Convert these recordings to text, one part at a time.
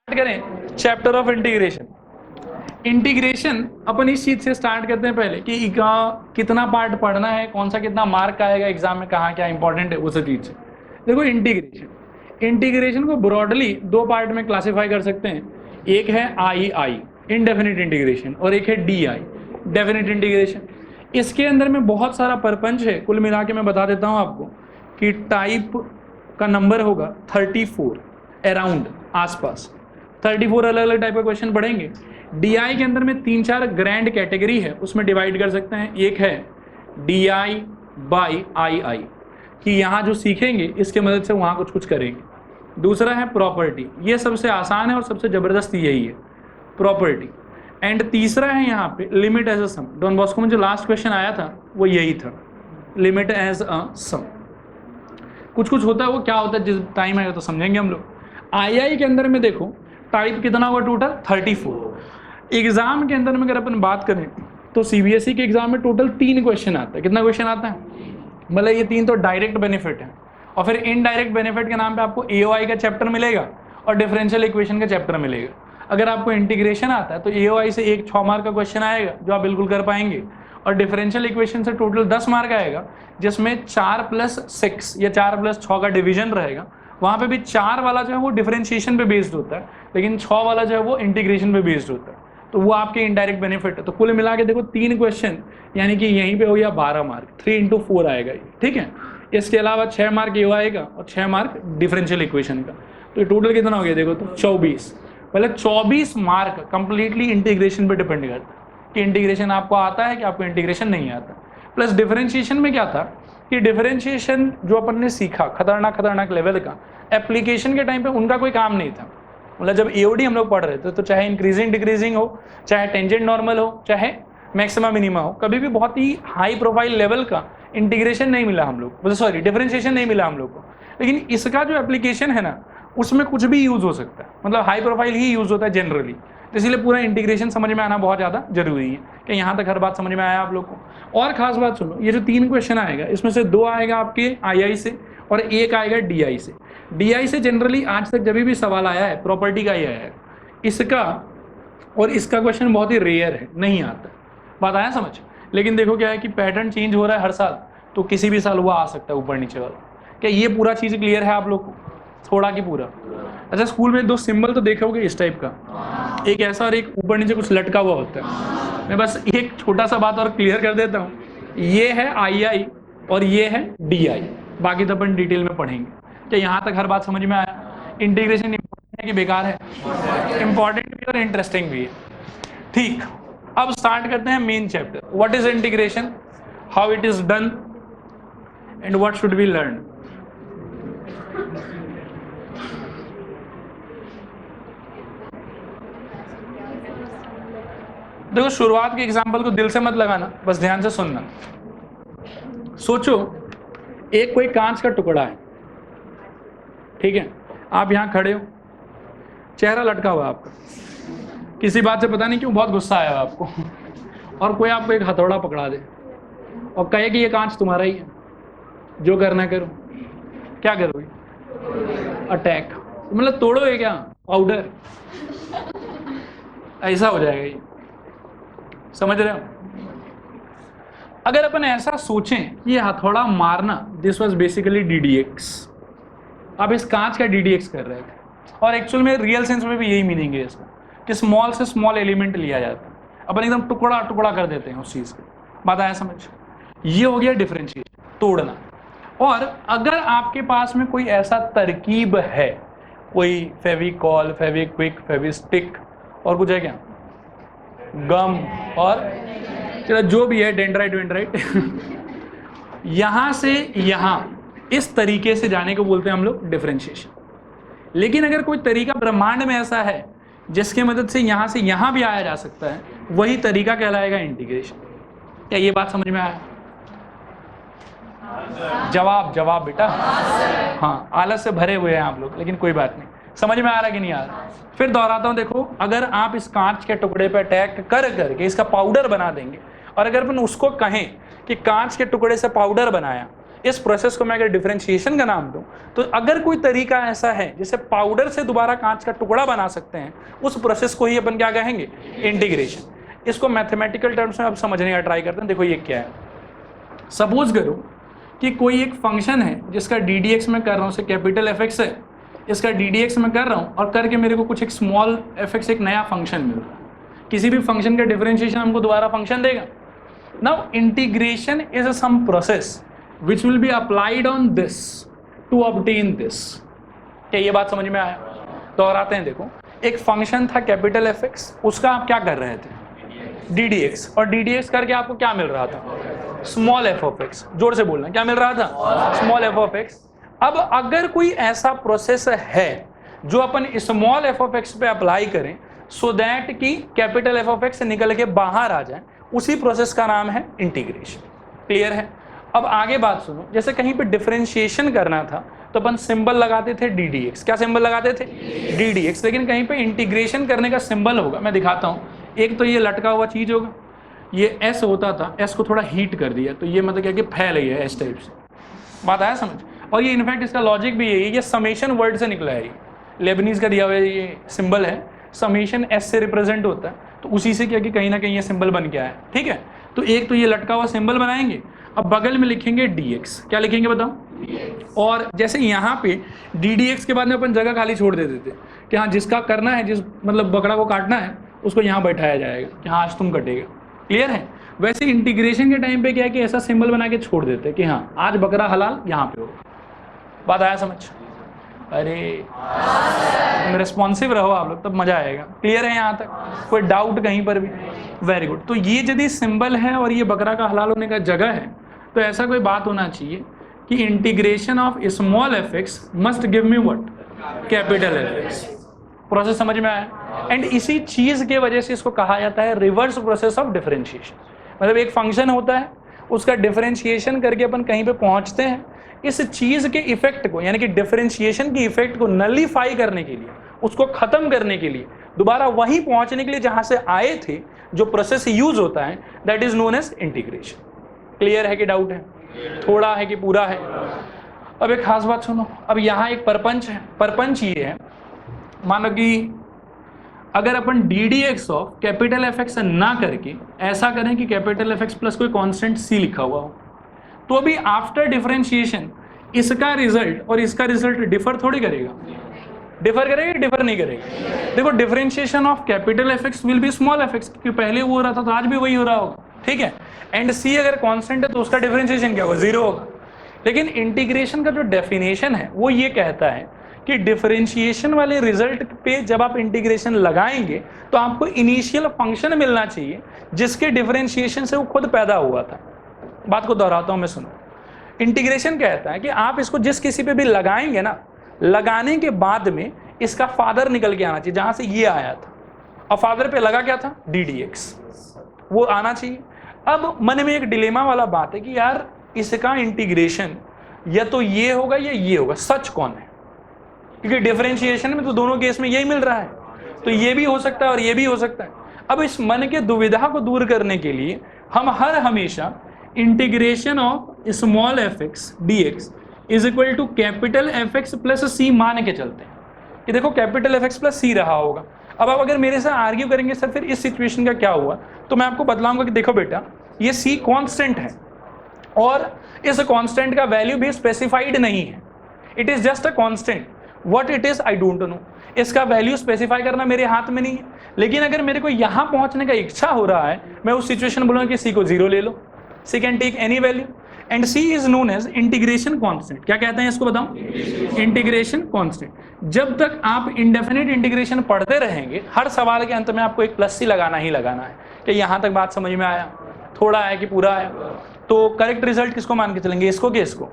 करें chapter of integration. Integration अपन इस चीज से स्टार्ट करते हैं पहले कि कितना पार्ट पढ़ना है, कौन सा कितना मार्क का आएगा एग्जाम में, कहाँ क्या इंपॉर्टेंट है उस चीज से। देखो इंटीग्रेशन को ब्रॉडली दो पार्ट में क्लासिफाई कर सकते हैं। एक है आई इनडेफिनिट इंटीग्रेशन और एक है DI डेफिनिट इंटीग्रेशन। इसके अंदर में बहुत सारा परपंच है। कुल मिला के मैं बता देता हूँ आपको कि टाइप का नंबर होगा 34 अराउंड, आसपास 34 अलग अलग टाइप का क्वेश्चन पढ़ेंगे। DI के अंदर में 3-4 ग्रैंड कैटेगरी है, उसमें डिवाइड कर सकते हैं। एक है DI बाई II कि यहाँ जो सीखेंगे इसके मदद से वहाँ कुछ कुछ करेंगे। दूसरा है प्रॉपर्टी, ये सबसे आसान है और सबसे ज़बरदस्त यही है प्रॉपर्टी। एंड तीसरा है यहाँ पे limit as a sum. Don Bosco में जो लास्ट क्वेश्चन आया था वो यही था, लिमिट एज अ सम। कुछ कुछ होता है, वो क्या होता है जिस टाइम आएगा तो समझेंगे हम लोग। II के अंदर में देखो टाइप कितना हुआ टोटल 34। एग्जाम के अंदर में अगर अपन बात करें तो CBSE के एग्जाम में टोटल 3 क्वेश्चन आता है। कितना क्वेश्चन आता है? मतलब ये 3 तो डायरेक्ट बेनिफिट है और फिर इनडायरेक्ट बेनिफिट के नाम पे आपको AOI का चैप्टर मिलेगा और डिफरेंशियल इक्वेशन का चैप्टर मिलेगा। अगर आपको इंटीग्रेशन आता है तो AOI से एक 6 मार्क का क्वेश्चन आएगा जो आप बिल्कुल कर पाएंगे, और डिफरेंशियल इक्वेशन से टोटल 10 मार्क आएगा जिसमें 4+6 या 4+6 का डिवीजन रहेगा। वहाँ पे भी 4 वाला जो है वो डिफरेंशिएशन पे बेस्ड होता है, लेकिन 6 वाला जो है वो इंटीग्रेशन पे बेस्ड होता है, तो वो आपके इनडायरेक्ट बेनिफिट है। तो कुल मिला के देखो 3 क्वेश्चन यानी कि यहीं पे हो गया 12 मार्क, 3 × 4 आएगा ये, ठीक है। इसके अलावा 6 मार्क AOI का और 6 मार्क डिफरेंशियल इक्वेशन का, तो टोटल कितना हो गया देखो तो 24। मतलब 24 मार्क कंप्लीटली इंटीग्रेशन पे डिपेंड करता है कि इंटीग्रेशन आपको आता है कि आपको इंटीग्रेशन नहीं आता। प्लस डिफरेंशिएशन में क्या था कि डिफरेंशिएशन जो अपन ने सीखा खतरनाक लेवल का, एप्लीकेशन के टाइम पे उनका कोई काम नहीं था। मतलब जब AOD हम लोग पढ़ रहे थे तो चाहे इंक्रीजिंग डिक्रीजिंग हो, चाहे टेंजेंट नॉर्मल हो, चाहे मैक्सिमा मिनिमा हो, कभी भी बहुत ही हाई प्रोफाइल लेवल का इंटीग्रेशन नहीं मिला हम लोग, सॉरी डिफरेंशिएशन नहीं मिला हम लोग को। लेकिन इसका जो एप्लीकेशन है ना उसमें कुछ भी यूज़ हो सकता है, मतलब हाई प्रोफाइल ही यूज़ होता है जनरली। तो इसलिए पूरा इंटीग्रेशन समझ में आना बहुत ज़्यादा जरूरी है कि यहाँ तक हर बात समझ में आया आप लोग को। और खास बात सुनो, ये जो 3 क्वेश्चन आएगा इसमें से 2 आएगा आपके II से और 1 आएगा DI से। DI से जनरली आज तक जब भी सवाल आया है प्रॉपर्टी का ही आया है, इसका और इसका क्वेश्चन बहुत ही रेयर है, नहीं आता। बात आया समझ? लेकिन देखो क्या है कि पैटर्न चेंज हो रहा है हर साल, तो किसी भी साल हुआ आ सकता है ऊपर नीचे वाला। क्या ये पूरा चीज़ क्लियर है आप लोग को? थोड़ा की पूरा? अच्छा, स्कूल में 2 सिंबल तो देखोगे इस टाइप का, एक ऐसा और एक ऊपर नीचे कुछ लटका हुआ होता है। मैं बस एक छोटा सा बात और क्लियर कर देता हूँ, ये है II और ये है DI, बाकी तो अपन डिटेल में पढ़ेंगे। क्या यहाँ तक हर बात समझ में आया? इंटीग्रेशन इंपॉर्टेंट है कि बेकार है? इंपॉर्टेंट भी और इंटरेस्टिंग भी है। ठीक, अब स्टार्ट करते हैं main chapter, what is integration, how it is done and what should be learn. देखो शुरुआत के एग्जाम्पल को दिल से मत लगाना, बस ध्यान से सुनना। सोचो एक कोई कांच का टुकड़ा है, ठीक है, आप यहाँ खड़े हो, चेहरा लटका हुआ आपका, किसी बात से पता नहीं क्यों बहुत गुस्सा आया आपको और कोई आपको एक हथौड़ा पकड़ा दे और कहे कि ये कांच तुम्हारा ही है, जो करना करो, क्या करोगे? अटैक, मतलब तोड़ोगे क्या? पाउडर, ऐसा हो जाएगा ये, समझ रहे हो? अगर अपन ऐसा सोचें कि ये हथौड़ा मारना, दिस वाज बेसिकली DDX, आप इस कांच का DDX कर रहे थे, और एक्चुअल में रियल सेंस में भी यही मीनिंग है इसका कि स्मॉल से स्मॉल एलिमेंट लिया जाता है, अपन एकदम टुकड़ा टुकड़ा कर देते हैं उस चीज़ को। बात आया समझ? ये हो गया डिफरेंशिएशन, तोड़ना। और अगर आपके पास में कोई ऐसा तरकीब है, कोई फेविकॉल, फेविक्विक, फेविस्टिक और कुछ है क्या, गम और चलो जो भी है, डेंड्राइट वेंड्राइट यहाँ से यहाँ इस तरीके से जाने को बोलते हैं हम लोग डिफरेंशिएशन। लेकिन अगर कोई तरीका ब्रह्मांड में ऐसा है जिसके मदद से यहाँ भी आया जा सकता है, वही तरीका कहलाएगा इंटीग्रेशन। क्या ये बात समझ में आया? जवाब बेटा, हाँ, आलस से भरे हुए हैं आप लोग, लेकिन कोई बात नहीं, समझ में आ रहा कि नहीं आ रहा? फिर दोहराता हूँ, देखो अगर आप इस कांच के टुकड़े पर अटैक कर करके इसका पाउडर बना देंगे, और अगर अपन उसको कहें कि कांच के टुकड़े से पाउडर बनाया, इस प्रोसेस को मैं अगर डिफरेंशिएशन का नाम दूं, तो अगर कोई तरीका ऐसा है जिसे पाउडर से दोबारा कांच का टुकड़ा बना सकते हैं, उस प्रोसेस को ही अपन क्या कहेंगे, इंटीग्रेशन। इसको मैथमेटिकल टर्म्स में अब समझने का ट्राई करते हैं। देखो ये क्या है, सपोज करो कि कोई एक फंक्शन है जिसका ddx में कर रहा हूँ, उसे कैपिटल fx है, इसका ddx में कर रहा हूँ और करके मेरे को कुछ एक स्मॉल fx एक नया फंक्शन मिल रहा है। किसी भी फंक्शन का डिफरेंशिएशन हमको दोबारा फंक्शन देगा। Now integration is some process which will be applied on this to obtain this. क्या ये बात समझ में आया? दोहराते हैं। देखो, एक फंक्शन था कैपिटल fx, उसका आप क्या कर रहे थे, ddx, और ddx करके आपको क्या मिल रहा था, स्मॉल f ऑफ x। जोर से बोलना, क्या मिल रहा था, स्मॉल f ऑफ x। अब अगर कोई ऐसा प्रोसेस है जो अपन स्मॉल f ऑफ x पे अप्लाई करें सो दैट कि कैपिटल f ऑफ x निकल के बाहर आ जाए, उसी प्रोसेस का नाम है इंटीग्रेशन। क्लियर है? अब आगे बात सुनो, जैसे कहीं पे डिफरेंशिएशन करना था तो अपन सिंबल लगाते थे ddx। क्या सिंबल लगाते थे, ddx। लेकिन कहीं पे इंटीग्रेशन करने का सिंबल होगा, मैं दिखाता हूँ। एक तो ये लटका हुआ चीज होगा, ये s होता था, s को थोड़ा हीट कर दिया तो ये मतलब क्या कि फैल गई है, s टाइप से। बात आया समझ? और ये इनफैक्ट इसका लॉजिक भी यही है, ये समेशन वर्ड से निकला है। लेबनीज का दिया हुआ ये सिंबल है, समेशन s से रिप्रेजेंट होता है, तो उसी से क्या कि कहीं ना कहीं ये सिंबल बन के आया। ठीक है, तो एक तो ये लटका हुआ सिंबल बनाएंगे, अब बगल में लिखेंगे dx। क्या लिखेंगे बताओ, और जैसे यहाँ पे ddx के बाद में अपन जगह खाली छोड़ देते थे कि हाँ जिसका करना है, जिस मतलब बकरा को काटना है उसको यहाँ बैठाया जाएगा कि हाँ आज तुम कटेगा। क्लियर है? वैसे इंटीग्रेशन के टाइम पे क्या है कि ऐसा सिंबल बना के छोड़ देते हैं कि हाँ आज बकरा हलाल यहाँ पे होगा। बात आया समझ? अरे रिस्पॉन्सिव रहो आप लोग, तब मजा आएगा। क्लियर है यहाँ तक? कोई डाउट कहीं पर भी? Very good. तो ये यदि सिंबल है और ये बकरा का हलाल होने का जगह है, तो ऐसा कोई बात होना चाहिए कि integration of small fx must give me what, capital fx। Process समझ में आया? एंड इसी चीज के वजह से इसको कहा जाता है रिवर्स प्रोसेस ऑफ डिफरेंशिएशन। मतलब एक फंक्शन होता है, उसका डिफरेंशिएशन करके अपन कहीं पे पहुंचते हैं, इस चीज के इफेक्ट को यानी कि डिफरेंशिएशन की इफेक्ट को नलीफाई करने के लिए, उसको खत्म करने के लिए, दोबारा वहीं पहुंचने के लिए जहां से आए थे, जो प्रोसेस यूज होता है, that is known as integration. Clear है कि डाउट है? थोड़ा है कि पूरा है? अब एक खास बात सुनो, अब यहाँ एक परपंच है। परपंच ये है, मानो कि अगर अपन ddx ऑफ कैपिटल fx ना करके ऐसा करें कि कैपिटल fx प्लस कोई कांस्टेंट c लिखा हुआ हो, तो अभी आफ्टर डिफरेंशिएशन इसका रिजल्ट और इसका रिजल्ट डिफर थोड़ी करेगा। डिफर करेगा, डिफर नहीं करेगा। देखो, differentiation of capital fx will be small fx, क्योंकि पहले वो हो रहा था तो आज भी वही हो रहा होगा। ठीक है, एंड c अगर कांस्टेंट है तो उसका डिफरेंशिएशन क्या होगा, जीरो होगा। लेकिन इंटीग्रेशन का जो डेफिनेशन है वो ये कहता है कि डिफरेंशिएशन वाले रिजल्ट पे जब आप इंटीग्रेशन लगाएंगे तो आपको इनिशियल फंक्शन मिलना चाहिए जिसके डिफरेंशिएशन से वो खुद पैदा हुआ था। बात को दोहराता हूं मैं, सुनो। इंटीग्रेशन कहता है कि आप इसको जिस किसी पे भी लगाएंगे ना, लगाने के बाद में इसका फादर निकल के आना चाहिए जहां से ये आया था, और फादर पे लगा क्या था, ddx, वो आना चाहिए। अब मन में एक डिलेमा वाला बात है कि यार इसका इंटीग्रेशन या तो ये होगा या ये होगा, सच कौन है? क्योंकि डिफरेंशिएशन में तो दोनों केस में यही मिल रहा है, तो ये भी हो सकता है और ये भी हो सकता है। अब इस मन के दुविधा को दूर करने के लिए हम हर हमेशा integration of small fx dx is equal to capital fx plus c मान के चलते हैं कि देखो कैपिटल fx प्लस c रहा होगा। अब आप अगर मेरे से आर्ग्यू करेंगे सर फिर इस सिचुएशन का क्या हुआ, तो मैं आपको बतलाऊंगा कि देखो बेटा, ये c कांस्टेंट है और इस कांस्टेंट का वैल्यू भी स्पेसिफाइड नहीं है, it is just a constant. What it is I don't know, इसका वैल्यू स्पेसिफाई करना मेरे हाथ में नहीं है। लेकिन अगर मेरे को यहाँ पहुंचने का इच्छा हो रहा है, मैं उस सिचुएशन बोलूँगा कि c को 0 ले लो, c can take any value and c is known as integration constant. क्या कहते हैं इसको बताओ, इंटीग्रेशन कांस्टेंट। जब तक आप इंडेफिनिट इंटीग्रेशन पढ़ते रहेंगे, हर सवाल के अंत में आपको एक प्लस c लगाना ही लगाना है। कि यहाँ तक बात समझ में आया? थोड़ा है कि पूरा है? तो करेक्ट रिजल्ट किसको मान के चलेंगे, इसको कि इसको?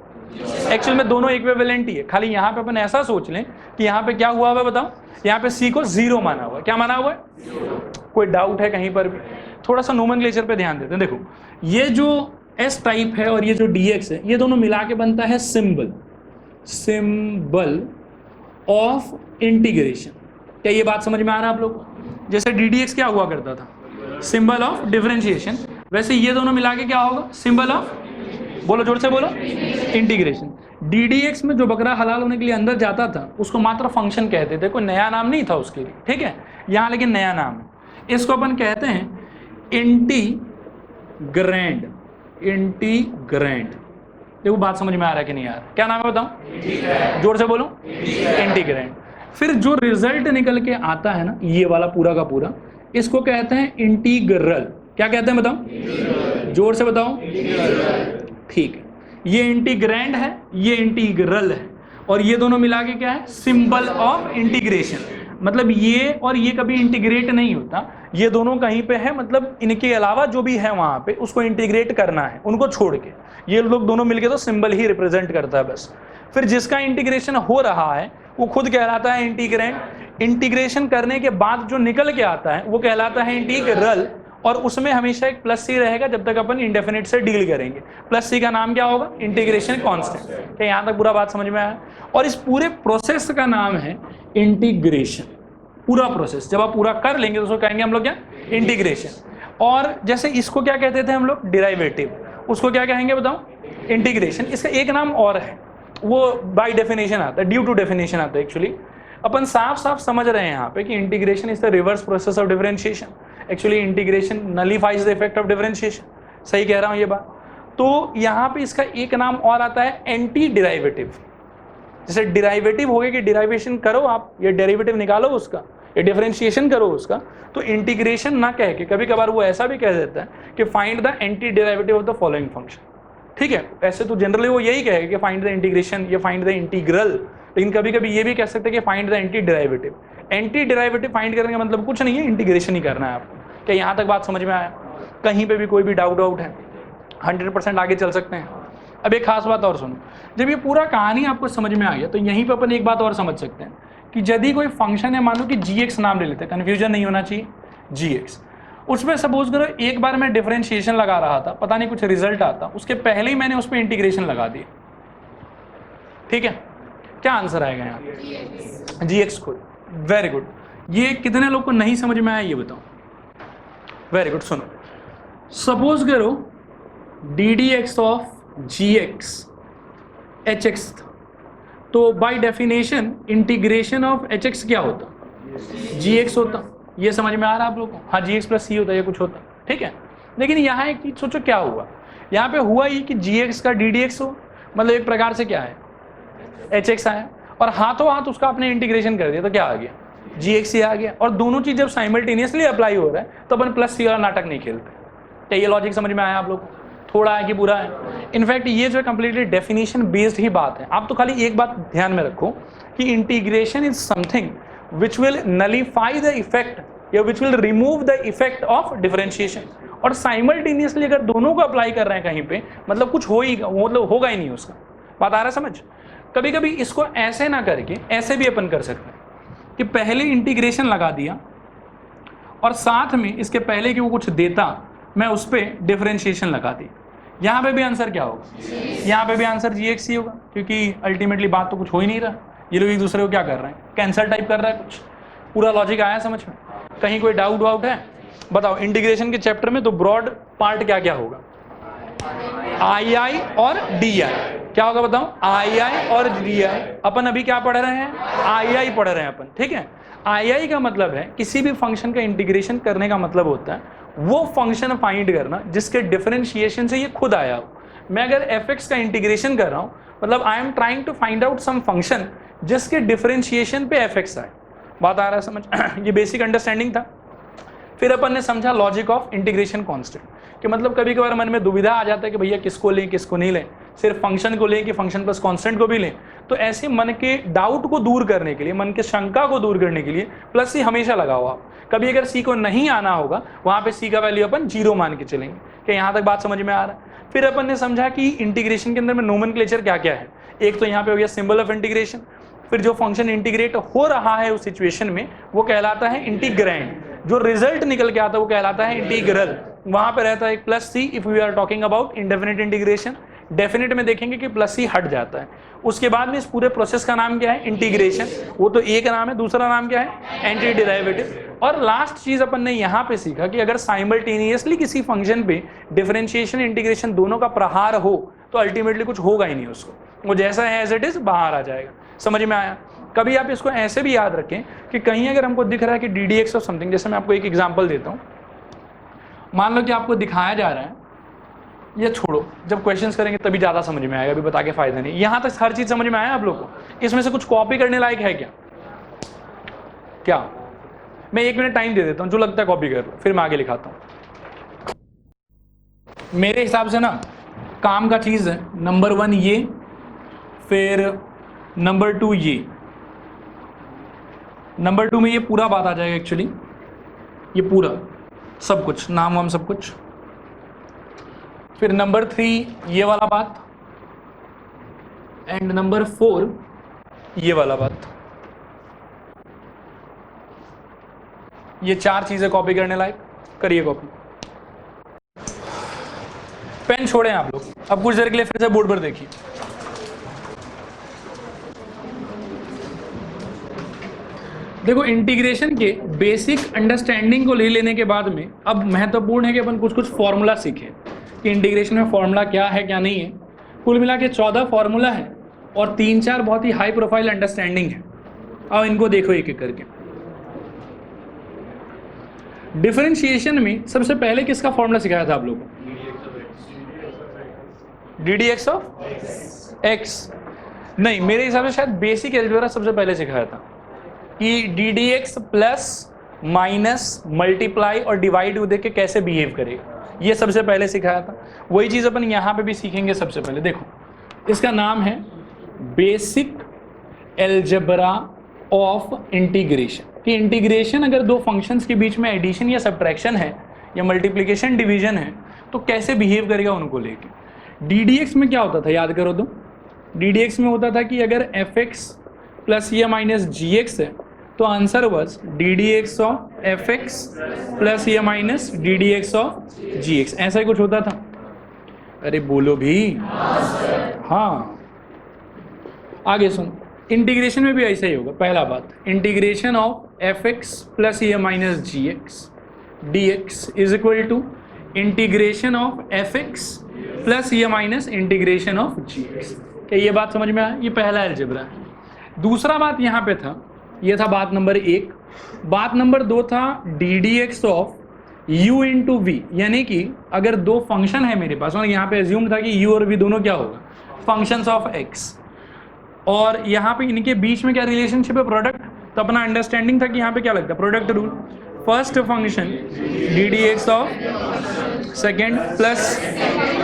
एक्चुअल में दोनों इक्विवेलेंट ही है, खाली यहाँ पे अपन ऐसा सोच लें कि यहाँ पे क्या हुआ हुआ है बताओ, यहाँ पे c को 0 माना हुआ है। क्या माना हुआ है? कोई डाउट है कहीं पर भी? थोड़ा सा नोमेनक्लेचर पे ध्यान देते हैं। देखो, ये जो s टाइप है और ये जो dx है, ये दोनों मिला के बनता है सिंबल, सिंबल ऑफ इंटीग्रेशन। क्या ये बात समझ में आ रहा है आप लोग को? जैसे ddx क्या हुआ करता था, सिंबल ऑफ डिफरेंशिएशन, वैसे ये दोनों मिला के क्या होगा, सिंबल ऑफ बोलो जोर से बोलो, इंटीग्रेशन। ddx में जो बकरा हलाल होने के लिए अंदर जाता था उसको मात्र फंक्शन कहते थे, कोई नया नाम नहीं था उसके लिए, ठीक है। यहाँ लेकिन नया नाम है, इसको अपन कहते हैं इंटीग्रैंड। इंटीग्रैंड, देखो बात समझ में आ रहा है कि नहीं आ रहा, क्या नाम है बताओ, जोर से बोलो, इंटीग्रैंड। फिर जो रिजल्ट निकल के आता है ना, ये वाला पूरा का पूरा, इसको कहते हैं इंटीग्रल। क्या कहते हैं बताओ, जोर से बताओ, ठीक है। ये इंटीग्रैंड है, ये इंटीग्रल है, और ये दोनों मिला के क्या है, सिंबल ऑफ इंटीग्रेशन। मतलब ये और ये कभी इंटीग्रेट नहीं होता, ये दोनों कहीं पे है, मतलब इनके अलावा जो भी है वहां पे उसको इंटीग्रेट करना है, उनको छोड़ के ये लोग दोनों मिलके तो सिंबल ही रिप्रेजेंट करता है बस। फिर जिसका इंटीग्रेशन हो रहा है वो खुद कहलाता है इंटीग्रैंड। इंटीग्रेशन करने के बाद जो निकल के आता है वो कहलाता है इंटीग्रल, और उसमें हमेशा एक प्लस सी रहेगा जब तक अपन इंडेफिनिट से डील करेंगे। प्लस सी का नाम क्या होगा, इंटीग्रेशन कांस्टेंट। क्या यहाँ तक पूरा बात समझ में आया? और इस पूरे प्रोसेस का नाम है इंटीग्रेशन। पूरा प्रोसेस जब आप पूरा कर लेंगे तो उसको कहेंगे हम लोग क्या, इंटीग्रेशन। और जैसे इसको क्या कहते थे हम लोग, डिराइवेटिव, उसको क्या कहेंगे बताओ, इंटीग्रेशन। इसका एक नाम और है, वो बाय डेफिनेशन आता है, ड्यू टू डेफिनेशन आता है। एक्चुअली अपन साफ साफ समझ रहे हैं यहाँ पे कि integration is the reverse process of differentiation. Actually integration nullifies the effect of differentiation. सही कह रहा हूँ ये बात? तो यहाँ पे इसका एक नाम और आता है एंटी डिराइवेटिव। जैसे डिराइवेटिव हो गया कि डिराइवेशन करो आप, ये डेरिवेटिव निकालो उसका, ये डिफरेंशिएशन करो उसका, तो इंटीग्रेशन ना कह के कभी कभार वो ऐसा भी कह देता है कि find the anti derivative of the following function. ठीक है, ऐसे तो जनरली वो यही कहेगा कि फाइंड द इंटीग्रेशन, ये फाइंड द इंटीग्रल, लेकिन कभी कभी ये भी कह सकते हैं कि find the anti derivative. Anti derivative find करने का मतलब कुछ नहीं है, इंटीग्रेशन ही करना है आपको। क्या यहाँ तक बात समझ में आया? कहीं पे भी कोई भी डाउट है 100% आगे चल सकते हैं। अब एक खास बात और सुनो, जब ये पूरा कहानी आपको समझ में आ गया तो यहीं पे अपन एक बात और समझ सकते हैं कि यदि कोई फंक्शन है, मान लो कि gx नाम ले लेते हैं, कन्फ्यूजन नहीं होना चाहिए, gx, उसमें सपोज करो एक बार मैं डिफरेंशिएशन लगा रहा था, पता नहीं कुछ रिजल्ट आता, उसके पहले ही मैंने उस पर इंटीग्रेशन लगा दिया। ठीक है, क्या आंसर आएगा यहाँ, gx खुद। Very good. ये कितने लोग को नहीं समझ में आया ये बताओ? Very good. सुनो, सपोज करो ddx ऑफ gx hx, तो by definition integration of hx क्या होता, gx होता। ये समझ में आ रहा है आप लोगों को? हाँ, gx प्लस c होता है, ये कुछ होता, ठीक है। लेकिन यहाँ एक चीज सोचो, क्या हुआ यहाँ पे, हुआ ये कि gx का ddx हो, मतलब एक प्रकार से क्या है, hx आया, और हाथों हाथ उसका आपने इंटीग्रेशन कर दिया तो क्या आ गया, gx ही आ गया। और दोनों चीज जब साइमल्टेनियसली अप्लाई हो रहा है तो अपन प्लस सी वाला नाटक नहीं खेलते। क्या ये लॉजिक समझ में आया आप लोग? थोड़ा है कि पूरा है? इनफैक्ट ये जो है कंप्लीटली डेफिनेशन बेस्ड ही बात है। आप तो खाली एक बात ध्यान में रखो कि integration is something which will nullify the effect या which will remove the effect of differentiation. और साइमल्टेनियसली अगर दोनों को अप्लाई कर रहे हैं कहीं पे, मतलब कुछ हो ही, मतलब होगा ही नहीं उसका। बात आ रहा है समझ? कभी कभी इसको ऐसे ना करके ऐसे भी अपन कर सकते हैं कि पहले इंटीग्रेशन लगा दिया और साथ में इसके पहले कि वो कुछ देता, मैं उस पर डिफरेंशिएशन लगा दी। यहाँ पे भी आंसर क्या होगा, यहाँ पे भी आंसर gx ही होगा, क्योंकि अल्टीमेटली बात तो कुछ हो ही नहीं रहा। ये लोग एक दूसरे को क्या कर रहे हैं, कैंसर टाइप कर रहा है कुछ। पूरा लॉजिक आया समझ में? कहीं कोई डाउट वाउट है बताओ? इंटीग्रेशन के चैप्टर में तो ब्रॉड पार्ट क्या क्या होगा, आई और डी आई। क्या होगा बताओ, आई और डी आई। अपन अभी क्या पढ़ रहे हैं, आई पढ़ रहे हैं अपन, ठीक है। आई का मतलब है किसी भी फंक्शन का इंटीग्रेशन करने का मतलब होता है वो फंक्शन फाइंड करना जिसके डिफरेंशिएशन से ये खुद आया हो। मैं अगर fx का इंटीग्रेशन कर रहा हूं, मतलब I am trying to find out some function जिसके डिफरेंशिएशन पे fx आए। बात आ रहा है समझ? ये बेसिक अंडरस्टैंडिंग था। फिर अपन ने समझा लॉजिक ऑफ इंटीग्रेशन कांस्टेंट, कि मतलब कभी कभार मन में दुविधा आ जाता है कि भैया किसको लें किसको नहीं लें, सिर्फ फंक्शन को लें कि फंक्शन प्लस कांस्टेंट को भी लें। तो ऐसे मन के डाउट को दूर करने के लिए, मन के शंका को दूर करने के लिए प्लस सी हमेशा लगाओ आप। कभी अगर सी को नहीं आना होगा वहां पे सी का वैल्यू अपन 0 मान के चलेंगे। क्या यहाँ तक बात समझ में आ रहा है? फिर अपन ने समझा कि इंटीग्रेशन के अंदर में नोमेनक्लेचर क्या क्या है। एक तो यहाँ पे हो गया सिंबल ऑफ इंटीग्रेशन, फिर जो फंक्शन इंटीग्रेट हो रहा है उस सिचुएशन में वो कहलाता है इंटीग्रैंड, जो रिजल्ट निकल के आता है वो कहलाता है इंटीग्रल। वहां पे रहता है एक plus C if we are talking about indefinite integration. Definite में देखेंगे कि प्लस सी हट जाता है। उसके बाद में इस पूरे प्रोसेस का नाम क्या है, इंटीग्रेशन। वो तो एक नाम है, दूसरा नाम क्या है, एंटी डेरिवेटिव। और लास्ट चीज अपन ने यहाँ पे सीखा कि अगर साइमल्टेनियसली किसी फंक्शन पे डिफरेंशिएशन इंटीग्रेशन दोनों का प्रहार हो, तो अल्टीमेटली कुछ होगा ही नहीं उसको, वो जैसा है एज इट इज बाहर आ जाएगा। समझ में आया? कभी आप इसको ऐसे भी याद रखें कि कहीं अगर हमको दिख रहा है कि D d x of something, जैसे मैं आपको एक एग्जाम्पल देता हूँ, मान लो कि आपको दिखाया जा रहा है, ये छोड़ो, जब क्वेश्चंस करेंगे तभी ज़्यादा समझ में आएगा, अभी बता के फायदा नहीं। यहाँ तक हर चीज़ समझ में आया आप लोग को? इसमें से कुछ कॉपी करने लायक है क्या? क्या? मैं 1 मिनट टाइम दे देता हूँ, जो लगता है कॉपी कर लो, फिर मैं आगे लिखाता हूँ। मेरे हिसाब से ना काम का चीज़ है, नंबर 1 ये, फिर नंबर 2 ये, नंबर 2 में ये पूरा बात आ जाएगा एक्चुअली, ये पूरा सब कुछ, नाम वाम सब कुछ। फिर नंबर 3 ये वाला बात, एंड नंबर 4 ये वाला बात। ये 4 चीजें कॉपी करने लायक, करिए कॉपी। पेन छोड़ें आप लोग, अब कुछ देर के लिए फिर से बोर्ड पर देखिए। देखो, इंटीग्रेशन के बेसिक अंडरस्टैंडिंग को ले लेने के बाद में अब महत्वपूर्ण है कि अपन कुछ कुछ फॉर्मूला सीखें कि इंटीग्रेशन में फॉर्मूला क्या है क्या नहीं है। कुल मिला के 14 फॉर्मूला है और 3-4 बहुत ही हाई प्रोफाइल अंडरस्टैंडिंग है। अब इनको देखो एक एक करके। डिफरेंशिएशन में सबसे पहले किसका फॉर्मूला सिखाया था आप लोगों को? D d x of x. नहीं, मेरे हिसाब से शायद बेसिक अलजेब्रा सबसे पहले सिखाया था कि D d x plus minus multiply और डिवाइड को देख के कैसे बिहेव करेगा, ये सबसे पहले सिखाया था। वही चीज़ अपन यहाँ पे भी सीखेंगे सबसे पहले। देखो, इसका नाम है बेसिक अलजेब्रा ऑफ इंटीग्रेशन। कि इंटीग्रेशन अगर दो फंक्शंस के बीच में एडिशन या सब्ट्रैक्शन है या मल्टीप्लिकेशन डिवीजन है तो कैसे बिहेव करेगा उनको लेके। डी डी एक्स में क्या होता था, याद करो तो। डी डी एक्स में होता था कि अगर एफ एक्स प्लस या माइनस जी एक्स है तो answer was d d x of f x plus या minus d d x of g x, ऐसा ही कुछ होता था। अरे बोलो भी। हाँ, आगे सुन, इंटीग्रेशन में भी ऐसा ही होगा। पहला बात, integration of f x plus या minus g x d x is equal to integration of f x plus या minus integration of g x. क्या ये बात समझ में आया? ये पहला अलजेब्रा है। दूसरा बात यहाँ पे था, ये था बात नंबर 1। बात नंबर 2 था d d x of u into v, यानी कि अगर दो फंक्शन है मेरे पास और यहाँ पे एज्यूम था कि u और v दोनों क्या होगा, फंक्शंस ऑफ x, और यहाँ पे इनके बीच में क्या रिलेशनशिप है, प्रोडक्ट। तो अपना अंडरस्टैंडिंग था कि यहाँ पे क्या लगता है, product rule. First function D d x of second plus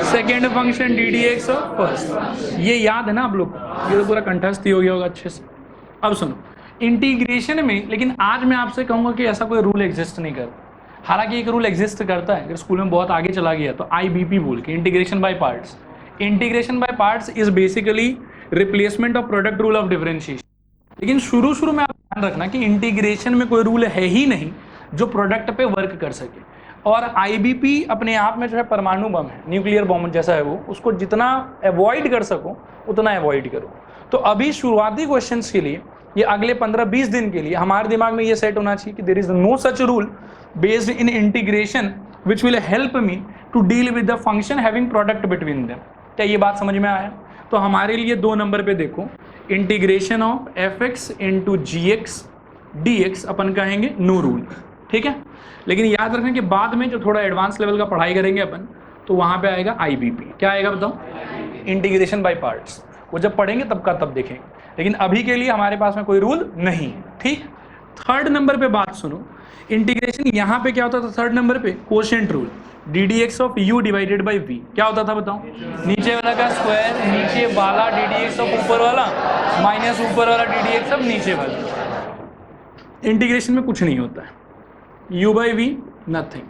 second function D d x of first. ये याद है ना आप लोग को? ये तो पूरा कंठस्थ ही हो गया होगा अच्छे से। अब सुनो, इंटीग्रेशन में लेकिन आज मैं आपसे कहूँगा कि ऐसा कोई रूल एग्जिस्ट नहीं करता। हालांकि एक रूल एग्जिस्ट करता है, अगर स्कूल में बहुत आगे चला गया तो IBP बोल के, integration by parts. Integration by parts is basically replacement of product rule of differentiation. लेकिन शुरू में आप ध्यान रखना कि इंटीग्रेशन में कोई रूल है ही नहीं जो प्रोडक्ट पे वर्क कर सके। और IBP अपने आप में जो है परमाणु बम है, न्यूक्लियर बॉम्ब जैसा है वो, उसको जितना अवॉइड कर सको उतना अवॉइड करो। तो अभी शुरुआती क्वेश्चंस के लिए, ये अगले 15-20 दिन के लिए हमारे दिमाग में ये सेट होना चाहिए कि there is no such rule based in integration which will help me to deal with the function having product between them. क्या ये बात समझ में आया? तो हमारे लिए 2 नंबर पे देखो, integration of f x into g x d x अपन कहेंगे नो रूल, ठीक है। लेकिन याद रखना कि बाद में जो थोड़ा एडवांस लेवल का पढ़ाई करेंगे अपन, तो वहाँ पे आएगा IBP। क्या आएगा बताओ? Integration by parts. वो जब पढ़ेंगे तब का तब देखेंगे, लेकिन अभी के लिए हमारे पास में कोई रूल नहीं है, ठीक। थर्ड नंबर पे बात सुनो, इंटीग्रेशन यहाँ पे क्या होता था थर्ड नंबर पे? Quotient rule, d d x of u divided by v. क्या होता था बताओ? नीचे वाला का स्क्वायर, नीचे वाला डी डी एक्स ऑफ ऊपर वाला माइनस ऊपर वाला डी डी एक्स ऑफ नीचे वाला। इंटीग्रेशन में कुछ नहीं होता है, u बाई वी नथिंग,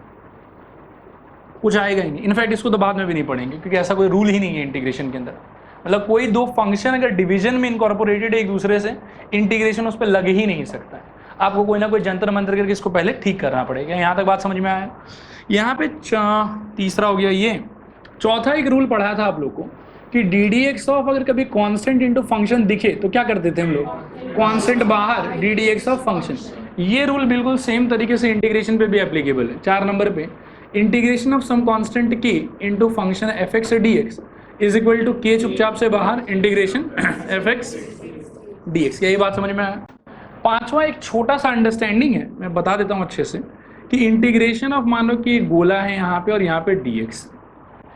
कुछ आएगा ही नहीं। इनफैक्ट इसको तो बाद में भी नहीं पढ़ेंगे क्योंकि ऐसा कोई रूल ही नहीं है इंटीग्रेशन के अंदर। मतलब कोई दो फंक्शन अगर डिवीजन में इनकॉर्पोरेटेड है एक दूसरे से, इंटीग्रेशन उस पर लग ही नहीं सकता है। आपको कोई ना कोई जंतर मंत्र करके इसको पहले ठीक करना पड़ेगा। यहाँ तक बात समझ में आया? यहाँ पे तीसरा हो गया ये। चौथा एक रूल पढ़ाया था आप लोग को कि डी डी एक्स ऑफ अगर कभी कांस्टेंट इनटू फंक्शन दिखे तो क्या करते थे हम लोग? कांस्टेंट बाहर, D d x of function. ये रूल बिल्कुल सेम तरीके से इंटीग्रेशन पे भी एप्लीकेबल है। 4 नंबर पे, integration of some constant k into function f x d x is equal to k चुपचाप से बाहर integration f x d x. यही बात समझ में आया। पांचवा एक छोटा सा अंडरस्टैंडिंग है, मैं बता देता हूँ अच्छे से, कि इंटीग्रेशन ऑफ मान लो कि एक गोला है यहाँ पे और यहाँ पे dx,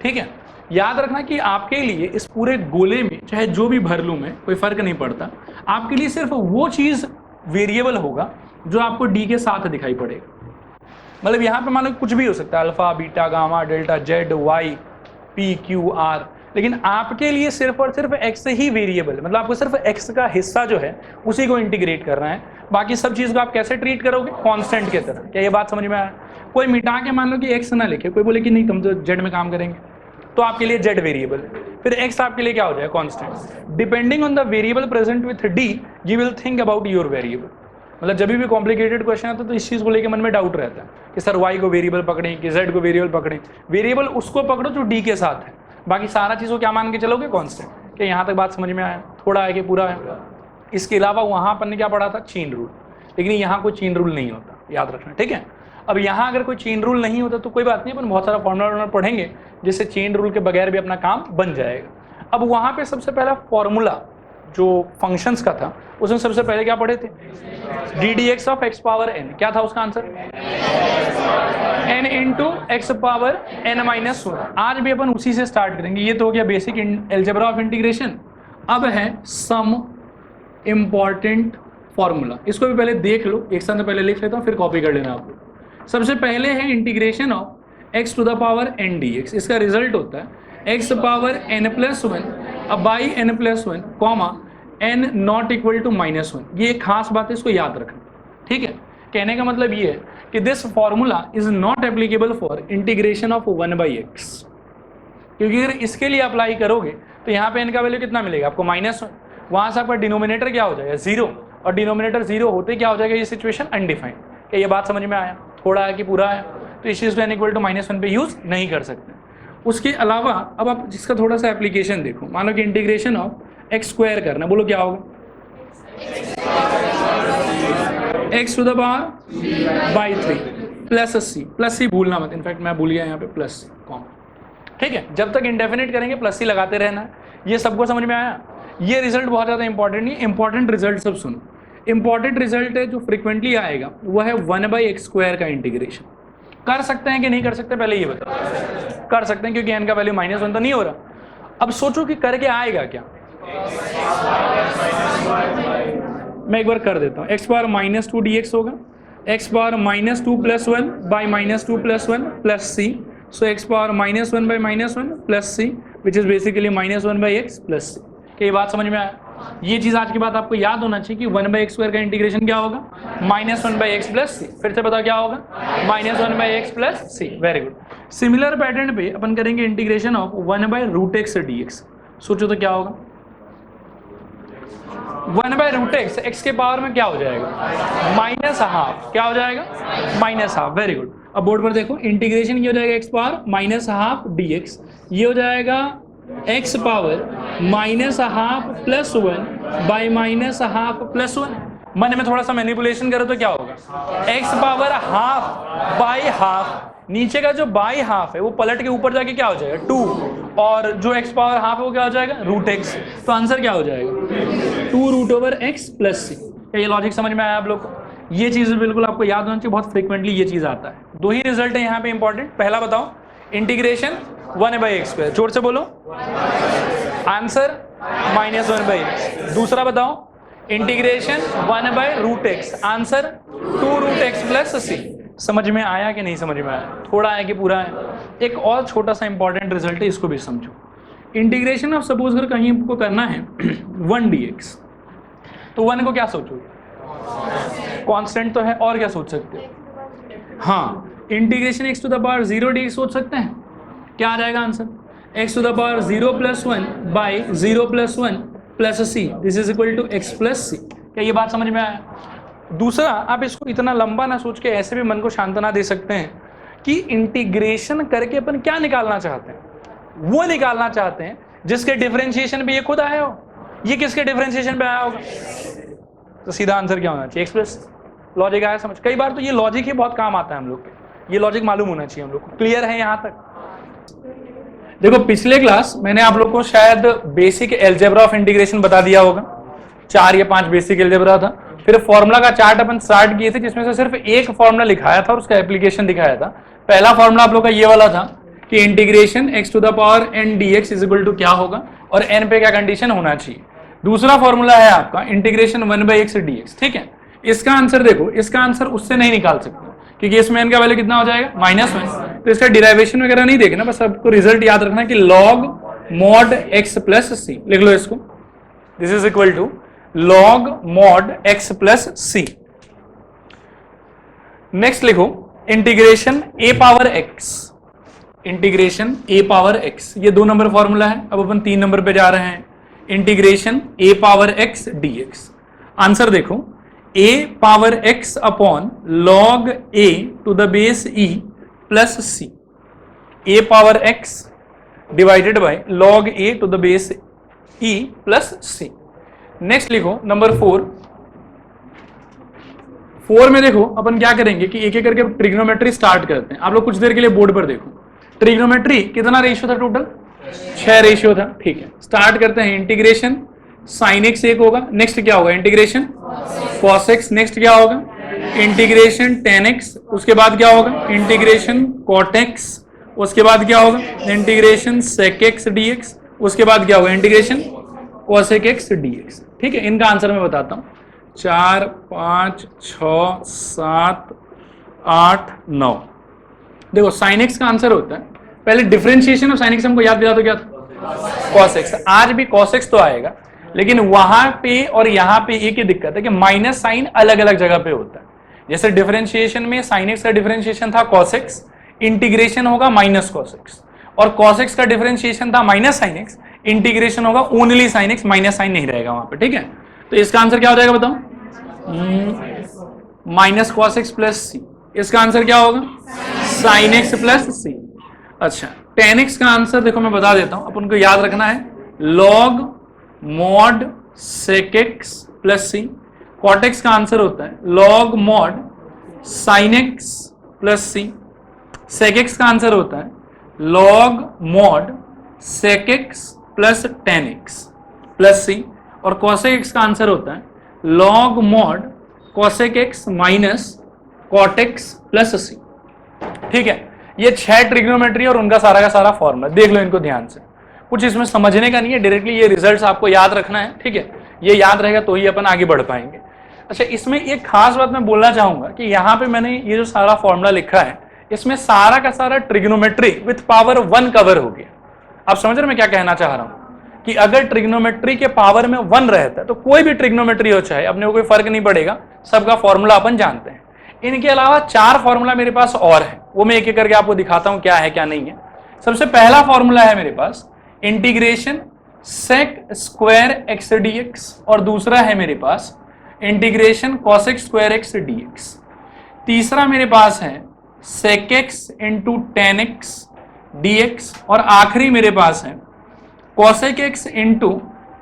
ठीक है। याद रखना कि आपके लिए इस पूरे गोले में चाहे जो भी भर लूँ मैं, कोई फर्क नहीं पड़ता, आपके लिए सिर्फ वो चीज़ वेरिएबल होगा जो आपको d के साथ दिखाई पड़ेगा। मतलब यहाँ पे मान लो कुछ भी हो सकता है, alpha beta gamma delta z y p q r, लेकिन आपके लिए सिर्फ और सिर्फ x ही वेरिएबल है। मतलब आपको सिर्फ x का हिस्सा जो है उसी को इंटीग्रेट करना है, बाकी सब चीज़ को आप कैसे ट्रीट करोगे, कांस्टेंट की तरह। क्या ये बात समझ में आया? कोई मिटा के मान लो कि x ना लिखे, कोई बोले कि नहीं तुम तो z में काम करेंगे, तो आपके लिए z वेरिएबल है, फिर x आपके लिए क्या हो जाएगा, constant. Depending on the variable present with d you will think about your variable. मतलब जब भी कॉम्प्लिकेटेड क्वेश्चन आता है तो इस चीज़ को लेकर मन में डाउट रहता है कि सर y को वेरिएबल पकड़ें कि z को वेरिएबल पकड़ें। वेरिएबल उसको पकड़ो जो d के साथ है, बाकी सारा चीज़ को क्या मान के चलोगे, कांस्टेंट। क्या यहाँ तक बात समझ में आया? थोड़ा है कि पूरा है? इसके अलावा वहाँ अपन ने क्या पढ़ा था, चेन रूल, लेकिन यहाँ कोई चेन रूल नहीं होता, याद रखना, ठीक है। अब यहाँ अगर कोई चेन रूल नहीं होता तो कोई बात नहीं, अपन बहुत सारा फॉर्मूला पढ़ेंगे जिससे चेन रूल के बगैर भी अपना काम बन जाएगा। अब वहाँ पे सबसे पहला फॉर्मूला जो फंक्शंस का था उसमें सबसे पहले क्या पढ़े थे, d d x of x power n. क्या था उसका answer, n into x power n minus 1। आज भी अपन उसी से स्टार्ट करेंगे। ये तो हो गया बेसिक एल्जेब्रा ऑफ इंटीग्रेशन। अब है सम इम्पॉर्टेंट फॉर्मूला, इसको भी पहले देख लो, एक साथ पहले लिख लेता हूँ फिर कॉपी कर लेना आप लोग। सबसे पहले है integration of x to the power n dx। इसका रिजल्ट होता है x पावर n प्लस 1 अब by n plus 1 comma n not equal to minus 1। ये एक खास बात है, इसको याद रखना, ठीक है। कहने का मतलब ये है कि this formula is not applicable for integration of 1/x, क्योंकि अगर इसके लिए अप्लाई करोगे तो यहाँ पे n का वैल्यू कितना मिलेगा आपको, -1। वहाँ से आपका डिनोमिनेटर क्या हो जाएगा, 0, और डिनोमिनेटर 0 होते क्या हो जाएगा, ये सिचुएशन अनडिफाइंड। क्या ये बात समझ में आया? थोड़ा है कि पूरा है? तो इस चीज़ को n इक्वल टू -1 पे यूज़ नहीं कर सकते। उसके अलावा अब आप जिसका थोड़ा सा एप्लीकेशन देखो, मान लो कि इंटीग्रेशन ऑफ x स्क्वायर करना, बोलो क्या होगा, x to the power by 3 plus c। Plus c भूलना मत, इनफैक्ट मैं भूल गया यहाँ पे प्लस c कॉम, ठीक है। जब तक इंडेफिनिट करेंगे प्लस c लगाते रहना है। ये सबको समझ में आया? ये रिजल्ट बहुत ज़्यादा इंपॉर्टेंट नहीं, इंपॉर्टेंट रिजल्ट सब सुनो। इंपॉर्टेंट रिजल्ट है जो फ्रिक्वेंटली आएगा वो है 1/x स्क्वायर का इंटीग्रेशन। कर सकते हैं कि नहीं कर सकते, पहले ये बताओ। कर सकते हैं क्योंकि n का वैल्यू -1 तो नहीं हो रहा। अब सोचो कि करके आएगा क्या। मैं एक बार कर देता हूँ, x पावर -2 dx होगा, x power -2 plus 1 by -2 plus 1 plus c। So x power -1 by -1 plus c which is basically -1/x plus c। क्या ये बात समझ में आया? ये चीज़ आज की बात आपको याद होना चाहिए कि 1/x स्क्वायर का इंटीग्रेशन क्या होगा, -1/x प्लस c। फिर से बताओ क्या होगा, -1/x plus c। Very good. Similar pattern पे अपन करेंगे इंटीग्रेशन ऑफ 1/√x dx। सोचो तो क्या होगा, 1/√x x के पावर में क्या हो जाएगा, -12। क्या हो जाएगा, -12। Very good. अब बोर्ड पर देखो, इंटीग्रेशन ये हो जाएगा x पावर -12 dx, ये हो जाएगा x power -12 plus 1 by -12 plus 1। मन में थोड़ा सा मैनिपुलेशन करो तो क्या होगा, x power half by half, नीचे का जो बाई हाफ है वो पलट के ऊपर जाके क्या हो जाएगा 2, और जो x पावर हाफ है वो क्या हो जाएगा √x। तो आंसर क्या हो जाएगा 2√x प्लस c। क्या ये लॉजिक समझ में आया आप लोग को? ये चीज़ बिल्कुल आपको याद होना चाहिए, बहुत फ्रिक्वेंटली ये चीज़ आता है। दो ही रिजल्ट है यहाँ पे इंपॉर्टेंट। पहला बताओ, इंटीग्रेशन 1/x स्क्वायर, जोर से बोलो, आंसर -1/x। दूसरा बताओ, integration 1/√x, answer 2√x plus c। समझ में आया कि नहीं समझ में आया? थोड़ा है कि पूरा है? एक और छोटा सा इंपॉर्टेंट रिजल्ट है, इसको भी समझो। इंटीग्रेशन ऑफ सपोज अगर कहीं को करना है 1 dx, तो 1 को क्या सोचोगे, कांस्टेंट तो है, और क्या सोच सकते हो? हाँ, integration x to the power 0 dx सोच सकते हैं। क्या आ जाएगा answer, x to the power 0 plus 1 by 0 plus 1 plus c, this is equal to x plus c। क्या ये बात समझ में आया? दूसरा, आप इसको इतना लंबा ना सोच के ऐसे भी मन को शांतना दे सकते हैं कि इंटीग्रेशन करके अपन क्या निकालना चाहते हैं, वो निकालना चाहते हैं जिसके डिफरेंशिएशन पे ये खुद आया हो। ये किसके डिफरेंशिएशन पे आया होगा, तो सीधा आंसर क्या होना चाहिए, x प्लस। लॉजिक आया समझ? कई बार तो ये लॉजिक ही बहुत काम आता है हम लोग के, ये लॉजिक मालूम होना चाहिए हम लोग को। क्लियर है यहाँ तक? देखो पिछले क्लास मैंने आप लोग को शायद बेसिक एल्जेब्रा ऑफ इंटीग्रेशन बता दिया होगा, 4 या 5 बेसिक एल्जेब्रा था। फिर फॉर्मूला का चार्ट अपन स्टार्ट किए थे जिसमें से सिर्फ एक फॉर्मूला लिखाया था और उसका एप्लीकेशन दिखाया था। पहला फॉर्मूला आप लोग का ये वाला था कि integration x to the power n dx is equal to क्या होगा और n पे क्या कंडीशन होना चाहिए। दूसरा फॉर्मूला है आपका इंटीग्रेशन 1/x dx, ठीक है। इसका आंसर देखो, इसका आंसर उससे नहीं निकाल सकते क्योंकि इसमें n का वैल्यू कितना हो जाएगा -1। तो इसका डिराइवेशन वगैरह नहीं देखना, बस आपको रिजल्ट याद रखना कि log mod x plus c, लिख लो इसको, this is equal to log mod x plus c. Next लिखो integration a power x, integration a power x, ये 2 नंबर फॉर्मूला है। अब अपन 3 नंबर पे जा रहे हैं, integration a power x dx। Answer देखो a power x upon log a to the base e plus c, a power x divided by log a to the base e plus c। Next लिखो number 4 में देखो अपन क्या करेंगे कि एक एक करके ट्रिग्नोमेट्री स्टार्ट करते हैं। आप लोग कुछ देर के लिए बोर्ड पर देखो, ट्रिग्नोमेट्री कितना रेशियो था टोटल, 6 रेशियो था, ठीक है। स्टार्ट करते हैं, इंटीग्रेशन साइन एक्स एक होगा, नेक्स्ट क्या होगा इंटीग्रेशन कॉस एक्स, नेक्स्ट क्या होगा इंटीग्रेशन टेन एक्स, उसके बाद क्या होगा इंटीग्रेशन कॉट एक्स, उसके बाद क्या होगा integration sec x d x, उसके बाद क्या होगा integration cosec x d x, ठीक है। इनका आंसर मैं बताता हूं, 4 5 6 7 8 9। देखो साइन एक्स का आंसर होता है, पहले डिफरेंशिएशन ऑफ साइन एक्स हमको याद दिला तो क्या था कॉस एक्स। आज भी कॉस एक्स तो आएगा, लेकिन वहां पे और यहाँ पे एक ही दिक्कत है कि माइनस साइन अलग अलग जगह पे होता है। जैसे डिफरेंशिएशन में साइन एक्स का डिफरेंशिएशन था कॉस एक्स, इंटीग्रेशन होगा माइनस कॉस एक्स, और कॉस एक्स का डिफरेंशिएशन था माइनस साइन एक्स, इंटीग्रेशन होगा only sine x, minus sine नहीं रहेगा वहां पे, ठीक है। तो इसका आंसर क्या हो जाएगा बताओ, minus cos x plus c. इसका आंसर क्या होगा साइन एक्स प्लस सी। अच्छा टेन एक्स का आंसर देखो मैं बता देता हूं, अपन को याद रखना है log mod sec x plus c. Cot x का आंसर होता है log mod sin x plus c. sec x का आंसर होता है log mod sec x plus tan x plus c. और cosec x का आंसर होता है log mod cosec x minus cot x plus c, ठीक है। ये 6 ट्रिग्नोमेट्री और उनका सारा का सारा फॉर्मूला देख लो इनको ध्यान से, कुछ इसमें समझने का नहीं है, डायरेक्टली ये रिजल्ट्स आपको याद रखना है, ठीक है। ये याद रहेगा तो ही अपन आगे बढ़ पाएंगे। अच्छा इसमें एक खास बात मैं बोलना चाहूंगा कि यहाँ पे मैंने ये जो सारा फॉर्मूला लिखा है इसमें सारा का सारा ट्रिग्नोमेट्री विथ पावर 1 कवर हो गया। आप समझ रहे मैं क्या कहना चाह रहा हूँ कि अगर ट्रिग्नोमेट्री के पावर में 1 रहता है तो कोई भी ट्रिग्नोमेट्री हो चाहे अपने को कोई फर्क नहीं पड़ेगा, सबका फॉर्मूला अपन जानते हैं। इनके अलावा 4 फॉर्मूला मेरे पास और है, वो मैं एक एक करके आपको दिखाता हूं क्या है क्या नहीं है। सबसे पहला फॉर्मूला है मेरे पास integration sec square x d x, और दूसरा है मेरे पास integration cosec square x d x. तीसरा मेरे पास है sec x into tan x d x, और आखिरी मेरे पास है cosec x into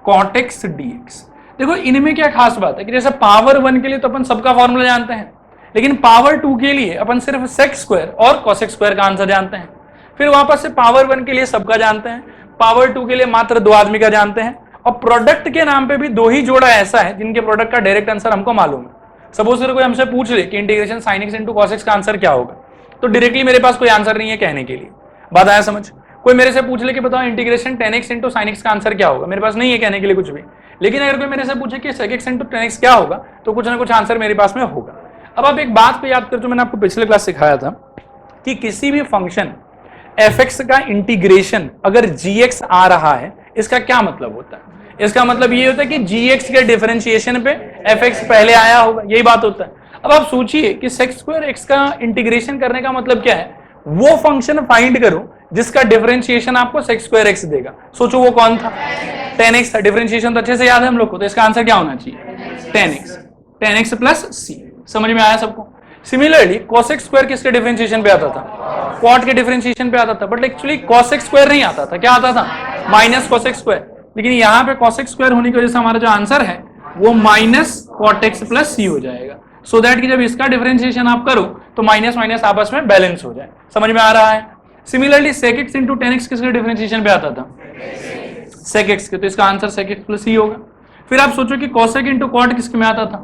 cot x d x. देखो इनमें क्या खास बात है कि जैसे पावर 1 के लिए तो अपन सबका फॉर्मूला जानते हैं, लेकिन पावर 2 के लिए अपन सिर्फ सेक स्क्वायर और कॉसेक स्क्वायर का आंसर जानते हैं। फिर वापस से पावर 1 के लिए सबका जानते हैं, पावर 2 के लिए मात्र 2 आदमी का जानते हैं, और प्रोडक्ट के नाम पे भी 2 ही जोड़ा ऐसा है जिनके प्रोडक्ट का डायरेक्ट आंसर हमको मालूम है। सपोज कोई हमसे पूछ ले कि integration sin x into cos x का आंसर क्या होगा, तो डायरेक्टली मेरे पास कोई आंसर नहीं है कहने के लिए, बात आया समझ। कोई मेरे से पूछ ले कि बताओ integration tan x into sine x का आंसर क्या होगा, मेरे पास नहीं है कहने के लिए कुछ भी। लेकिन अगर कोई मेरे से पूछे कि sec x into tan x क्या होगा, तो कुछ ना कुछ आंसर मेरे पास में होगा। अब आप एक बात पे याद कर, जो मैंने आपको पिछले क्लास सिखाया था कि किसी भी फंक्शन fx का इंटीग्रेशन अगर gx आ रहा है, इसका क्या मतलब होता है, इसका मतलब ये होता है कि gx के डिफरेंशिएशन पे fx पहले आया होगा, यही बात होता है। अब आप सोचिए कि सेक स्क्वायर x का इंटीग्रेशन करने का मतलब क्या है, वो फंक्शन फाइंड करो जिसका डिफरेंशिएशन आपको सेक स्क्वायर x देगा। सोचो वो कौन था, टेन एक्स था। डिफरेंशिएशन तो अच्छे से याद है हम लोग को, तो इसका आंसर क्या होना चाहिए टेन एक्स प्लस सी। समझ में आया सबको। सिमिलरली cosec स्क्वायर किसके डिफरेंशिएशन पे आता था, cot के डिफरेंशिएशन पे आता था, बट एक्चुअली cosec स्क्वायर नहीं आता था, क्या आता था माइनस cosec स्क्वायर। लेकिन यहाँ पे cosec स्क्वायर होने की वजह से हमारा जो आंसर है वो minus cot x plus c हो जाएगा, सो दैट कि जब इसका डिफरेंशिएशन आप करो तो माइनस माइनस आपस में बैलेंस हो जाए। समझ में आ रहा है। Similarly sec x into tan x किसके डिफरेंशिएशन पे आता था? sec x के, तो इसका answer sec x plus c होगा। फिर आप सोचो कि cosec इंटू cot किसके में आता था?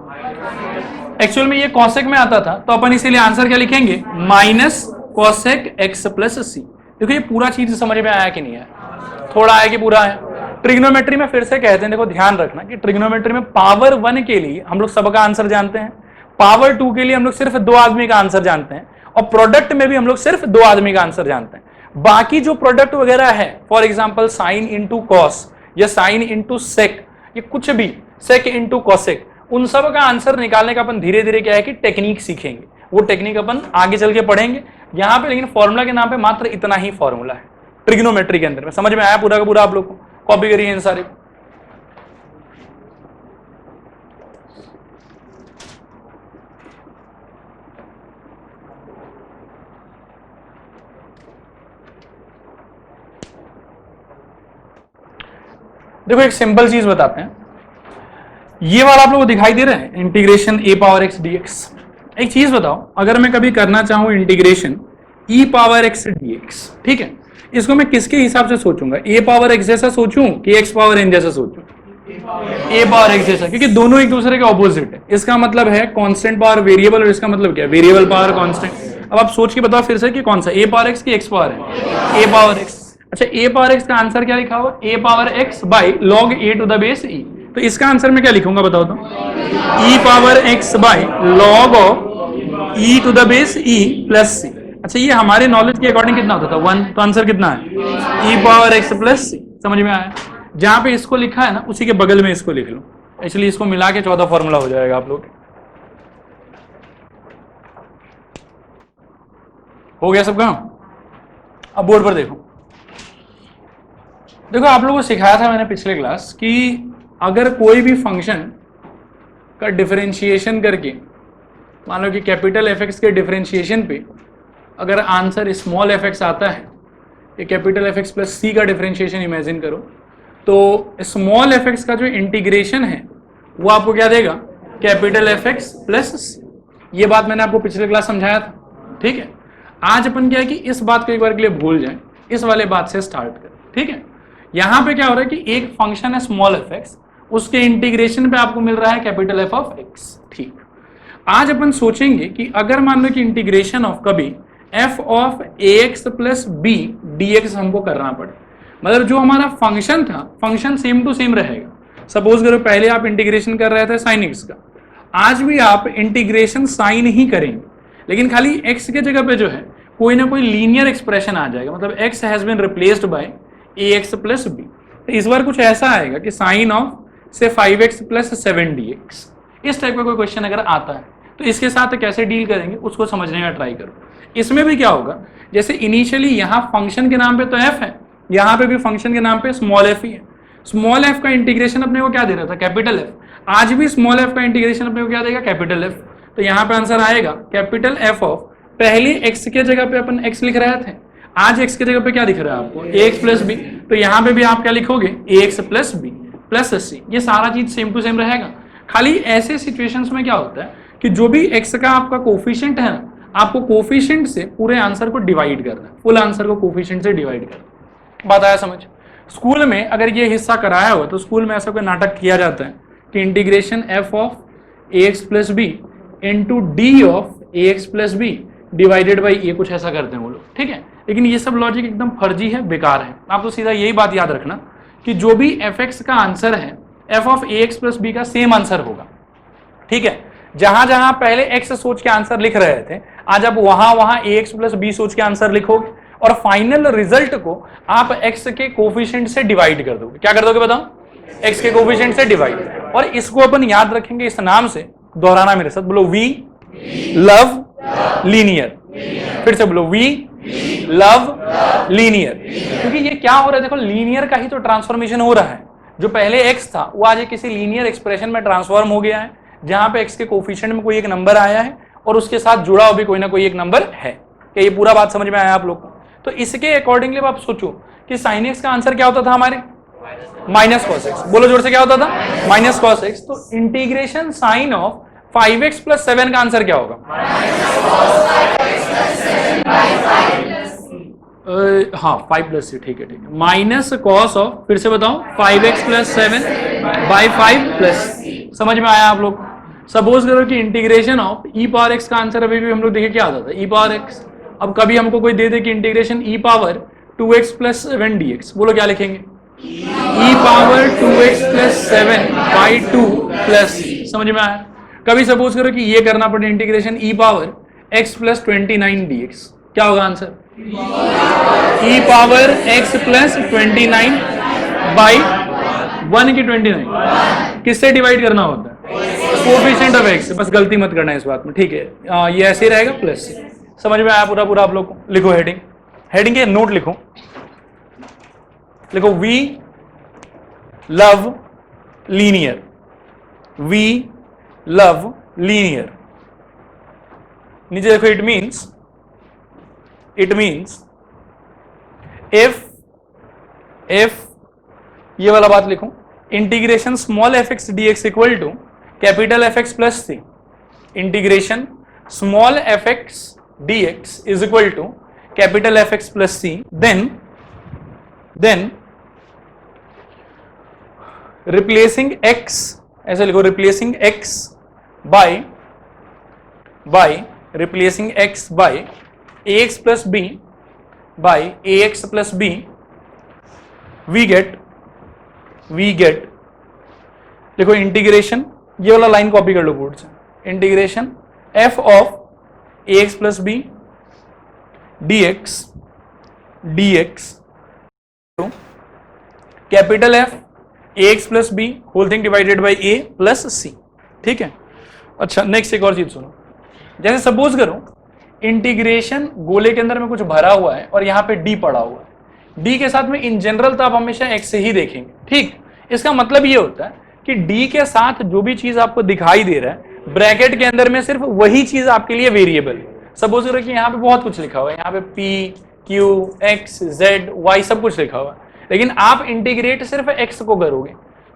एक्चुअल में ये cosec में आता था, तो अपन इसीलिए आंसर क्या लिखेंगे? Minus cosec x plus c। देखो ये पूरा चीज समझ में आया कि नहीं आया? थोड़ा आया कि पूरा आया? ट्रिग्नोमेट्री में फिर से कहते हैं, देखो ध्यान रखना कि ट्रिग्नोमेट्री में पावर 1 के लिए हम लोग सबका आंसर जानते हैं, पावर 2 के लिए हम लोग सिर्फ 2 आदमी का आंसर जानते हैं, और प्रोडक्ट में भी हम लोग सिर्फ 2 आदमी का आंसर जानते हैं। बाकी जो प्रोडक्ट वगैरह है, for example sine into cos या साइन इंटू सेक, ये कुछ भी सेक इंटू कॉसेक, उन सब का आंसर निकालने का अपन धीरे धीरे क्या है कि टेक्निक सीखेंगे। वो टेक्निक अपन आगे चल के पढ़ेंगे यहाँ पे, लेकिन फॉर्मूला के नाम पे मात्र इतना ही फॉर्मूला है ट्रिग्नोमेट्री के अंदर में। समझ में आया पूरा का पूरा? आप लोग को कॉपी करिए इन सारे। देखो एक सिंपल चीज बताते हैं, ये वाला आप लोगों को दिखाई दे रहा है integration a power x dx. एक चीज बताओ, अगर मैं कभी करना चाहूं integration e power x dx, ठीक है, इसको मैं किसके हिसाब से सोचूंगा? ए पावर एक्स जैसा सोचूं कि एक्स पावर एन जैसा सोचूं? ए पावर एक्स जैसा, क्योंकि दोनों एक दूसरे के ऑपोजिट है। इसका मतलब है कांस्टेंट पावर वेरिएबल, और इसका मतलब क्या है? Variable power constant. अब आप सोच के बताओ फिर से कि कौन सा, ए पावर एक्स की एक्स पावर है? A power x. अच्छा, ए पावर एक्स का आंसर क्या लिखा हुआ? A power x by log a to the base e. तो इसका आंसर मैं क्या लिखूंगा बताओ तो? E power x by log of e to the base e plus c. अच्छा, ये हमारे नॉलेज के अकॉर्डिंग कितना होता था? 1। तो आंसर कितना है? ई पावर एक्स प्लस सी। समझ में आया? जहां पे इसको लिखा है ना, उसी के बगल में इसको लिख लो, इसलिए इसको मिला के 14 फॉर्मूला हो जाएगा आप लोग। हो गया सबका? अब बोर्ड पर देखो। देखो आप लोगों को सिखाया था मैंने पिछले क्लास कि अगर कोई भी फंक्शन का डिफरेंशिएशन करके, मान लो कि कैपिटल एफ एक्स के डिफरेंशिएशन पे अगर आंसर स्मॉल एफ एक्स आता है, ये कैपिटल एफ एक्स प्लस सी का डिफरेंशिएशन इमेजिन करो, तो स्मॉल एफ एक्स का जो इंटीग्रेशन है वो आपको क्या देगा? Capital f x plus c. ये बात मैंने आपको पिछले क्लास समझाया था, ठीक है। आज अपन क्या है कि इस बात को एक बार के लिए भूल जाए, इस वाले बात से स्टार्ट करें, ठीक है। यहां पे क्या हो रहा है कि एक फंक्शन है स्मॉल एफ एक्स, उसके इंटीग्रेशन पे आपको मिल रहा है कैपिटल एफ ऑफ एक्स, ठीक। आज अपन सोचेंगे कि अगर मान लो कि इंटीग्रेशन ऑफ कभी f of a x plus b d x हमको करना पड़े, मतलब जो हमारा फंक्शन था, फंक्शन सेम टू सेम रहेगा। सपोज करो पहले आप इंटीग्रेशन कर रहे थे साइन एक्स का, आज भी आप इंटीग्रेशन साइन ही करेंगे, लेकिन खाली एक्स के जगह पे जो है कोई ना कोई लीनियर एक्सप्रेशन आ जाएगा, मतलब x has been replaced by a x plus b. इस बार कुछ ऐसा आएगा कि साइन ऑफ से 5x प्लस 7dx, इस टाइप का कोई क्वेश्चन अगर आता है तो इसके साथ कैसे डील करेंगे उसको समझने का ट्राई करो। इसमें भी क्या होगा, जैसे इनिशियली यहाँ फंक्शन के नाम पे तो f है, यहाँ पे भी फंक्शन के नाम पे स्मॉल f ही है। स्मॉल f का इंटीग्रेशन अपने को क्या दे रहा था? Capital f। आज भी स्मॉल f का इंटीग्रेशन अपने को क्या देगा? Capital f। तो यहाँ पे आंसर आएगा कैपिटल f ऑफ, पहले x के जगह पे अपन x लिख रहे थे, आज x के जगह पे क्या दिख रहा है आपको? ax plus b. तो यहाँ पे भी आप क्या लिखोगे? ax plus b plus c. ये सारा चीज सेम टू सेम रहेगा। खाली ऐसे सिचुएशंस में क्या होता है कि जो भी x का आपका कोफिशिएंट है ना, आपको कोफिशिएंट से पूरे आंसर को डिवाइड करना है, फुल आंसर को कोफिशिएंट से डिवाइड करना। बात आया समझ? स्कूल में अगर ये हिस्सा कराया हो तो स्कूल में ऐसा कोई नाटक किया जाता है कि integration f of ax plus b into d of ax plus b divided by, ये कुछ ऐसा करते हैं वो लोग, ठीक है। लेकिन ये सब लॉजिक एकदम फर्जी है, बेकार है। आप तो सीधा यही बात याद रखना कि जो भी एफ एक्स का आंसर है f of a x plus b का सेम आंसर होगा, ठीक है। जहां जहां पहले एक्स सोच के आंसर लिख रहे थे, आज आप वहां वहां ए एक्स प्लस बी सोच के आंसर लिखोगे और फाइनल रिजल्ट को आप एक्स के कोफिशिएंट से डिवाइड कर दोगे। क्या कर दोगे बताओ? एक्स के कोफिशिएंट से डिवाइड। और इसको अपन याद रखेंगे इस नाम से, दोहराना मेरे साथ, बोलो वी लव लीनियर। फिर से बोलो वी लव लीनियर। क्योंकि ये क्या हो रहा है, देखो लीनियर का ही तो ट्रांसफॉर्मेशन हो रहा है। जो पहले एक्स था वो आज किसी लीनियर एक्सप्रेशन में ट्रांसफॉर्म हो गया है, जहां पे एक्स के कोफिशिएंट में कोई एक नंबर आया है और उसके साथ जुड़ा हुआ भी कोई ना कोई एक नंबर है। क्या ये पूरा बात समझ में आया आप लोग को? तो इसके अकॉर्डिंगली आप सोचो कि साइन एक्स का आंसर क्या होता था हमारे? Minus cos x. बोलो जोर से, क्या होता था? Minus cos x. तो integration sine of 5x plus 7 का आंसर क्या होगा? हाँ 5 प्लस सी, ठीक है, माइनस कॉस ऑफ, फिर से बताओ, 5x प्लस 7 बाई 5 प्लस, समझ में आया आप लोग? सपोज करो कि integration of E power x का आंसर अभी भी हम लोग देखे क्या आता था, ई पावर एक्स। अब कभी हमको कोई दे दे कि integration e power 2x plus 7 dx, बोलो क्या लिखेंगे? ई power 2x plus 7 by 2 plus, समझ में आया? कभी सपोज करो कि ये करना पड़े integration e power x plus 29 dx, क्या होगा answer? E power x plus 29 by 1 की 29, किससे डिवाइड करना होता है? कोफिशिएंट ऑफ x, बस गलती मत करना इस बात में, ठीक है? ये ऐसे ही रहेगा प्लस। समझ में आया पूरा पूरा आप लोग को? लिखो हेडिंग, हेडिंग के नोट लिखो, लिखो we love linear, we love linear. नीचे देखो, इट मीन्स if ये वाला बात लिखो, integration small f x d x equal to capital f x plus c, integration small f x d x is equal to capital f x plus c, then replacing x, ऐसे लिखो, replacing x by replacing x by ax plus b by ax plus b, we get देखो integration, ये वाला line copy कर लो board से, integration f of ax plus b dx capital F ax plus b whole thing divided by a plus c, ठीक है? अच्छा, next एक और चीज सुनो, जैसे सपोज करो इंटीग्रेशन गोले के अंदर में कुछ भरा हुआ है और यहाँ पे d पड़ा हुआ है, d के साथ में इन जनरल तो आप हमेशा x से ही देखेंगे, ठीक? इसका मतलब ये होता है कि d के साथ जो भी चीज आपको दिखाई दे रहा है ब्रैकेट के अंदर में सिर्फ वही चीज आपके लिए वेरिएबल है। सपोज करो कि यहाँ पे बहुत कुछ लिखा हुआ है, यहाँ पे p q x z y सब कुछ लिखा हुआ है, लेकिन आप इंटीग्रेट सिर्फ x को करोगे,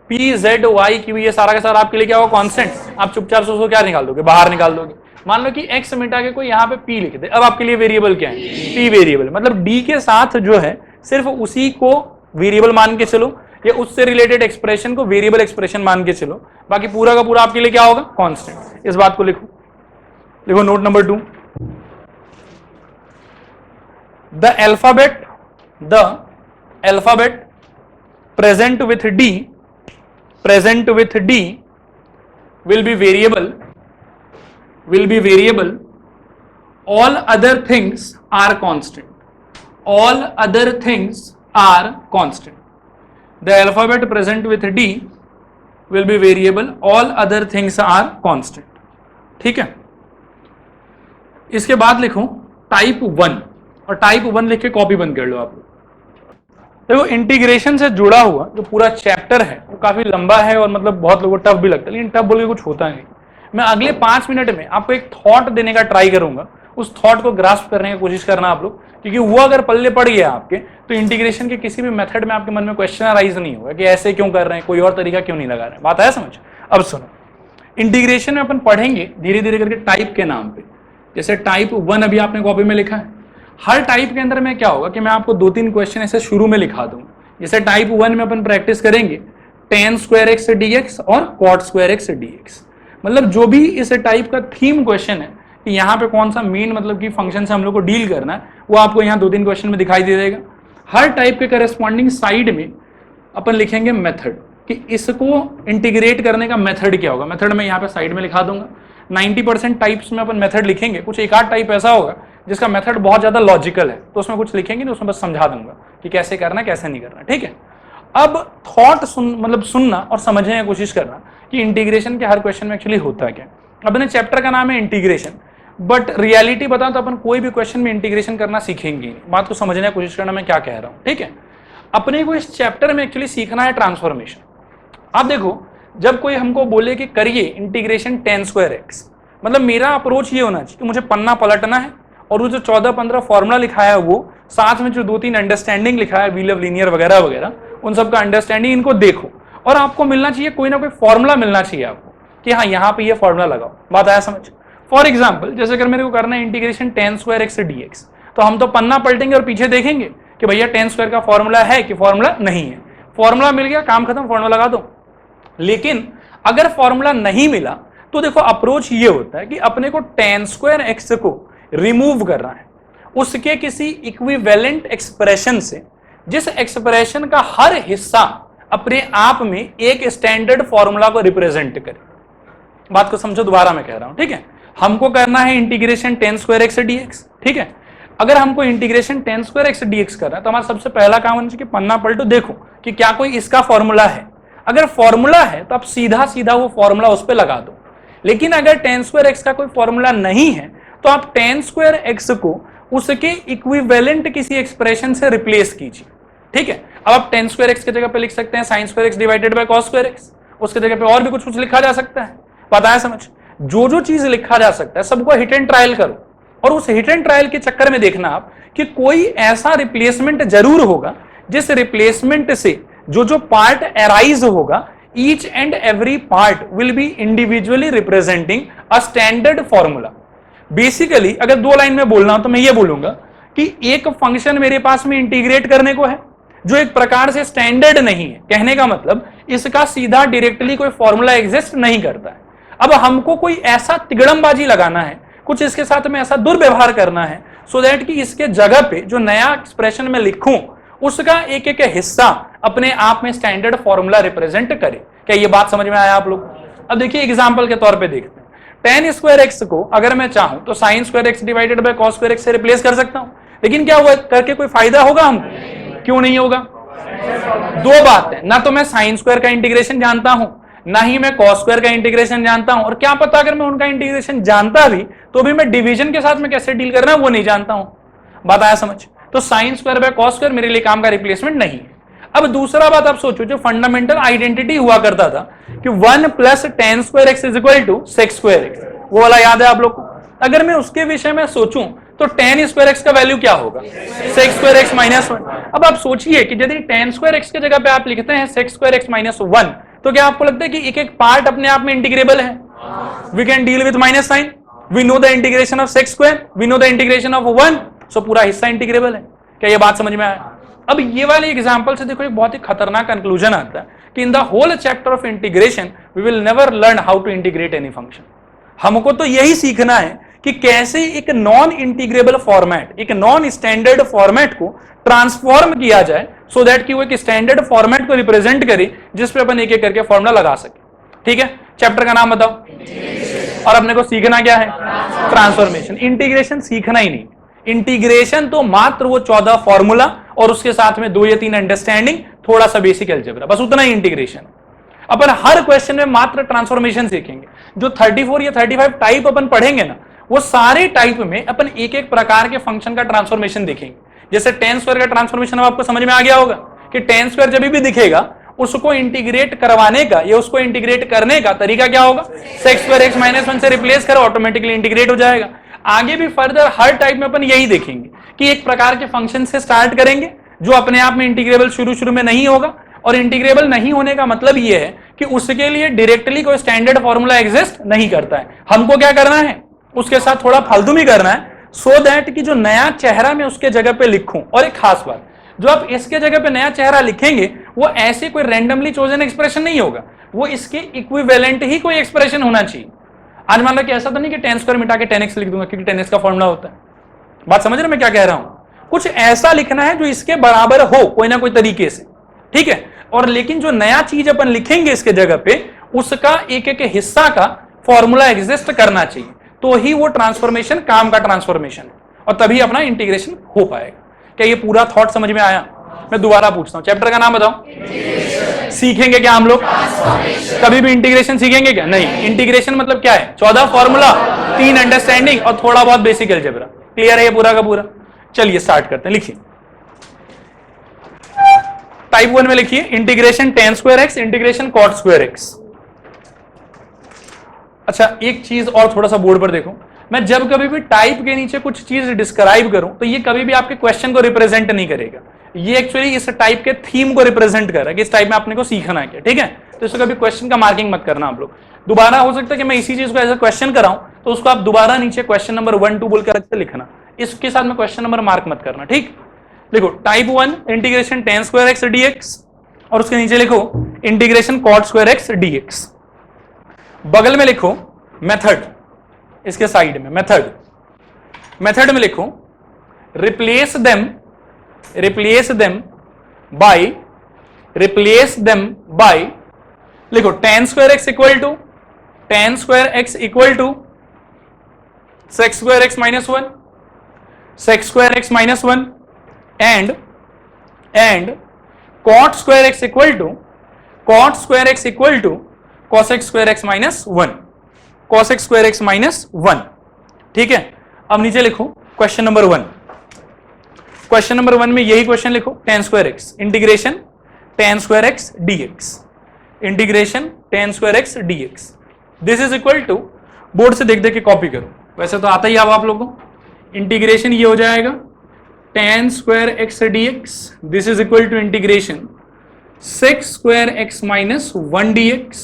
p z y q ये सारा का सारा आपके लिए क्या होगा? कांस्टेंट। आप चुपचाप से उसको क्या निकाल दोगे? बाहर निकाल दोगे। मान लो कि x मिटा के कोई यहाँ पे p लिख दे, अब आपके लिए वेरिएबल क्या है? p वेरिएबल, मतलब d के साथ जो है सिर्फ उसी को वेरिएबल मान के चलो, या उससे रिलेटेड एक्सप्रेशन को वेरिएबल एक्सप्रेशन मान के चलो, बाकी पूरा का पूरा आपके लिए क्या होगा? कांस्टेंट। इस बात को लिखो, लिखो note number 2, the alphabet present with d will be variable, all other things are constant, the alphabet present with d will be variable, all other things are constant, ठीक है? इसके बाद लिखो टाइप 1, और टाइप 1 लिख के कॉपी बंद कर लो आप लोग। देखो इंटीग्रेशन से जुड़ा हुआ जो पूरा चैप्टर है वो काफी लंबा है और मतलब बहुत लोगों को टफ भी लगता है, लेकिन टफ बोल के कुछ होता नहीं। मैं अगले 5 मिनट में आपको एक थॉट देने का ट्राई करूंगा, उस थॉट को ग्रास्प करने की कोशिश करना आप लोग, क्योंकि वो अगर पल्ले पड़ गया आपके तो इंटीग्रेशन के किसी भी मेथड में आपके मन में क्वेश्चन अराइज नहीं होगा कि ऐसे क्यों कर रहे हैं, कोई और तरीका क्यों नहीं लगा रहे हैं। बात आया समझ? अब सुनो, इंटीग्रेशन में अपन पढ़ेंगे धीरे धीरे करके टाइप के नाम पे। जैसे टाइप 1 अभी आपने कॉपी में लिखा है, हर टाइप के अंदर में क्या होगा कि मैं आपको 2-3 क्वेश्चन ऐसे शुरू में लिखा दूंगा। जैसे टाइप 1 में अपन प्रैक्टिस करेंगे tan स्क्वायर एक्स dx और cot स्क्वायर एक्स dx, मतलब जो भी इस टाइप का थीम क्वेश्चन है कि यहाँ पे कौन सा मेन मतलब कि फंक्शन से हम लोग को डील करना है, वो आपको यहाँ 2-3 क्वेश्चन में दिखाई दे देगा। हर टाइप के करस्पॉन्डिंग साइड में अपन लिखेंगे मेथड, कि इसको इंटीग्रेट करने का मेथड क्या होगा। मेथड में यहाँ पे साइड में लिखा दूंगा। 90% टाइप्स में अपन मेथड लिखेंगे, कुछ एक आध टाइप ऐसा होगा जिसका मेथड बहुत ज्यादा लॉजिकल है, तो उसमें कुछ लिखेंगे तो उसमें बस समझा दूंगा कि कैसे करना कैसे नहीं करना, ठीक है? अब थॉट सुनना और समझने की कोशिश करना कि इंटीग्रेशन के हर क्वेश्चन में एक्चुअली होता क्या। अपने चैप्टर का नाम है इंटीग्रेशन, बट रियलिटी बताऊं तो अपन कोई भी क्वेश्चन में इंटीग्रेशन करना सीखेंगे। बात को समझने की कोशिश करना मैं क्या कह रहा हूं, ठीक है? अपने को इस चैप्टर में एक्चुअली सीखना है ट्रांसफॉर्मेशन। आप देखो, जब कोई हमको बोले कि करिए इंटीग्रेशन tan स्क्वायर एक्स, मतलब मेरा अप्रोच ये होना चाहिए कि मुझे पन्ना पलटना है और वो जो 14-15 फॉर्मूला लिखा है वो साथ में जो 2-3 अंडरस्टैंडिंग लिखा है, वी लव लीनियर वगैरह वगैरह, उन सब का अंडरस्टैंडिंग इनको देखो, और आपको मिलना चाहिए कोई ना कोई फॉर्मूला मिलना चाहिए आपको कि हाँ यहाँ पे ये फॉर्मूला लगाओ। बात आया समझ? फॉर एग्जाम्पल, जैसे अगर मेरे को करना है integration tan square x dx, तो हम तो पन्ना पलटेंगे और पीछे देखेंगे कि भैया tan स्क्वायर का फॉर्मूला है कि फॉर्मूला नहीं है। फॉर्मूला मिल गया, काम खत्म, फॉर्मूला लगा दो। लेकिन अगर फॉर्मूला नहीं मिला तो देखो अप्रोच ये होता है कि अपने को tan स्क्वायर x को रिमूव करना है उसके किसी इक्विवेलेंट एक्सप्रेशन से, जिस एक्सप्रेशन का हर हिस्सा अपने आप में एक स्टैंडर्ड फॉर्मूला को रिप्रेजेंट करे। बात को समझो, दोबारा मैं कह रहा हूं, ठीक है। हमको करना है integration tan square x dx, ठीक है। अगर हमको integration tan square x dx करना है तो हमारा सबसे पहला काम होना चाहिए कि पन्ना पलटो, देखो कि क्या कोई इसका फॉर्मूला है। अगर फॉर्मूला है तो आप सीधा सीधा वो फॉर्मूला उस पर लगा दो। लेकिन अगर tan स्क्वायर x का कोई फॉर्मूला नहीं है तो आप tan स्क्वायर x को उसके इक्विवेलेंट किसी एक्सप्रेशन से रिप्लेस कीजिए, ठीक है। अब आप tan स्क्वायर x की जगह पे लिख सकते हैं sin square x divided bye cos square x, उसके जगह पे और भी कुछ लिखा जा सकता है। पता है समझ? जो जो चीज लिखा जा सकता है सबको हिट एंड ट्रायल करो, और उस हिट एंड ट्रायल के चक्कर में देखना आप कि कोई ऐसा रिप्लेसमेंट जरूर होगा जिस रिप्लेसमेंट से जो जो पार्ट अराइज होगा, each and every part will be individually representing a standard formula. Basically अगर दो लाइन में बोलना हो तो मैं ये बोलूंगा कि एक फंक्शन मेरे पास में इंटीग्रेट करने को है जो एक प्रकार से स्टैंडर्ड नहीं है। कहने का मतलब इसका सीधा डायरेक्टली कोई फॉर्मूला एग्जिस्ट नहीं करता है। अब हमको कोई ऐसा तिगड़मबाजी लगाना है, कुछ इसके साथ में ऐसा दुर्व्यवहार करना है सो दैट कि इसके जगह पे जो नया एक्सप्रेशन में लिखूं उसका एक एक हिस्सा अपने आप में स्टैंडर्ड फॉर्मूला रिप्रेजेंट करे। क्या ये बात समझ में आया आप लोग? अब देखिए एग्जांपल के तौर पे देखते हैं। tan स्क्वायर x को अगर मैं चाहूं तो sin square x divided bye cos square x से रिप्लेस कर सकता हूं, लेकिन क्या हुआ करके कोई फायदा होगा हमको? क्यों नहीं होगा? दो बात है, ना तो मैं sin स्क्वायर का इंटीग्रेशन जानता हूं, ना ही मैं cos स्क्वायर का इंटीग्रेशन जानता हूं, और क्या पता अगर मैं उनका इंटीग्रेशन जानता भी तो भी मैं डिवीजन के साथ में कैसे डील करना है वो नहीं जानता हूं। बात आया समझ? तो sin square by cos square मेरे लिए काम का रिप्लेसमेंट नहीं है। अब दूसरा बात आप सोचो, जो फंडामेंटल आइडेंटिटी हुआ करता था कि 1 plus tan square x is equal to sec square x, वो वाला याद है आप लोग को? अगर मैं उसके विषय में सोचूं तो tan स्क्वायर x का वैल्यू क्या होगा? sec square x minus 1। अब आप सोचिए कि यदि tan स्क्वायर x की जगह पे आप लिखते हैं sec स्क्वायर x माइनस 1 तो क्या आपको लगता है कि एक एक पार्ट अपने आप में इंटीग्रेबल है? We can deal with minus sign, we know the integration of sec square, we know the integration of 1, so पूरा हिस्सा इंटीग्रेबल है। क्या ये बात समझ में आया? अब ये वाले एग्जांपल से देखो एक बहुत ही खतरनाक कंक्लूजन आता है कि in the whole chapter of integration we will never learn how to integrate any function. हमको तो यही सीखना है कि कैसे एक नॉन इंटीग्रेबल फॉर्मेट, एक नॉन स्टैंडर्ड फॉर्मेट को ट्रांसफॉर्म किया जाए सो दैट कि वो एक स्टैंडर्ड फॉर्मेट को रिप्रेजेंट करे जिस पे अपन एक एक करके फॉर्मूला लगा सके। ठीक है, चैप्टर का नाम बताओ। और अपने को सीखना क्या है? ट्रांसफॉर्मेशन। इंटीग्रेशन सीखना ही नहीं, इंटीग्रेशन तो मात्र वो 14 फॉर्मूला और उसके साथ में 2 या 3 अंडरस्टैंडिंग, थोड़ा सा बेसिक अलजेब्रा, बस उतना ही इंटीग्रेशन। अपन हर क्वेश्चन में मात्र ट्रांसफॉर्मेशन सीखेंगे। जो 34 या 35 टाइप अपन पढ़ेंगे ना, वो सारे टाइप में अपन एक एक प्रकार के फंक्शन का ट्रांसफॉर्मेशन देखेंगे। जैसे tan स्क्वायर का ट्रांसफॉर्मेशन आपको समझ में आ गया होगा कि tan स्क्वायर जब भी दिखेगा उसको इंटीग्रेट करवाने का या उसको इंटीग्रेट करने का तरीका क्या होगा? sec स्क्वायर x माइनस 1 से रिप्लेस करो, ऑटोमेटिकली इंटीग्रेट हो जाएगा। आगे भी फर्दर हर टाइप में अपन यही देखेंगे कि एक प्रकार के फंक्शन से स्टार्ट करेंगे जो अपने आप में इंटीग्रेबल शुरू में नहीं होगा, और इंटीग्रेबल नहीं होने का मतलब यह है कि उसके लिए डायरेक्टली कोई स्टैंडर्ड फॉर्मूला एग्जिस्ट नहीं करता है। हमको क्या करना है? उसके साथ थोड़ा फालतू भी करना है सो दैट कि जो नया चेहरा मैं उसके जगह पे लिखूं। और एक खास बात, जो आप इसके जगह पे नया चेहरा लिखेंगे वो ऐसे कोई रैंडमली चोजन एक्सप्रेशन नहीं होगा, वो इसके इक्विवेलेंट ही कोई एक्सप्रेशन होना चाहिए। आज मान लो कि ऐसा तो नहीं कि tan स्क्वायर मिटा के tan x लिख दूंगा क्योंकि tan x का फॉर्मूला होता है। बात समझ रहे मैं क्या कह रहा हूं? कुछ ऐसा लिखना है जो इसके बराबर हो कोई ना कोई तरीके से, ठीक है। और लेकिन जो नया चीज अपन लिखेंगे इसके जगह पे उसका एक एक हिस्सा का फॉर्मूला एग्जिस्ट करना चाहिए, तो ही वो ट्रांसफॉर्मेशन काम का ट्रांसफॉर्मेशन है, और तभी अपना इंटीग्रेशन हो पाएगा। क्या ये पूरा थॉट समझ में आया? मैं दोबारा पूछता हूं, चैप्टर का नाम बताओ। सीखेंगे क्या हम लोग? कभी भी इंटीग्रेशन सीखेंगे क्या? नहीं। इंटीग्रेशन मतलब क्या है? 14 फॉर्मूला, 3 अंडरस्टैंडिंग और थोड़ा बहुत बेसिक अलजेब्रा। क्लियर है ये पूरा का पूरा? चलिए स्टार्ट करते हैं। लिखिए टाइप 1 में लिखिए integration tan square x, integration cot square x। अच्छा एक चीज और थोड़ा सा बोर्ड पर देखो, मैं जब कभी भी टाइप के नीचे कुछ चीज डिस्क्राइब करूं तो ये कभी भी आपके क्वेश्चन को रिप्रेजेंट नहीं करेगा, ये एक्चुअली इस टाइप के थीम को रिप्रेजेंट कर रहा है कि इस टाइप में आपने को सीखना है क्या, ठीक है। तो इसको कभी क्वेश्चन का मार्किंग मत करना आप लोग। दोबारा हो सकता है कि मैं इसी चीज को एज अ क्वेश्चन कराऊं तो उसको आप दोबारा नीचे क्वेश्चन नंबर 1 2 बोल कर लिखना, इसके साथ में क्वेश्चन नंबर मार्क मत करना, ठीक। देखो type 1 integration tan square x dx और उसके नीचे लिखो integration cot square x dx। बगल में लिखो मेथड, इसके साइड में मेथड में लिखो रिप्लेस देम बाय लिखो tan square x equal to sec square x minus 1 sec square x minus 1 and cot square x equal to cosec square x minus 1, ठीक है। अब नीचे लिखो क्वेश्चन नंबर 1 में यही क्वेश्चन लिखो tan square x integration tan square x dx this is equal to, board से देख के कॉपी करो, वैसे तो आता ही आप लोगों को। इंटीग्रेशन ये हो जाएगा tan square x dx, this is equal to integration sec square x minus 1 dx,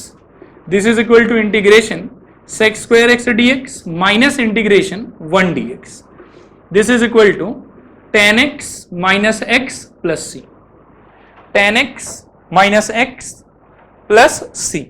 this is equal to integration sec square x dx minus integration 1 dx, this is equal to tan x minus x plus c, tan x minus x plus c,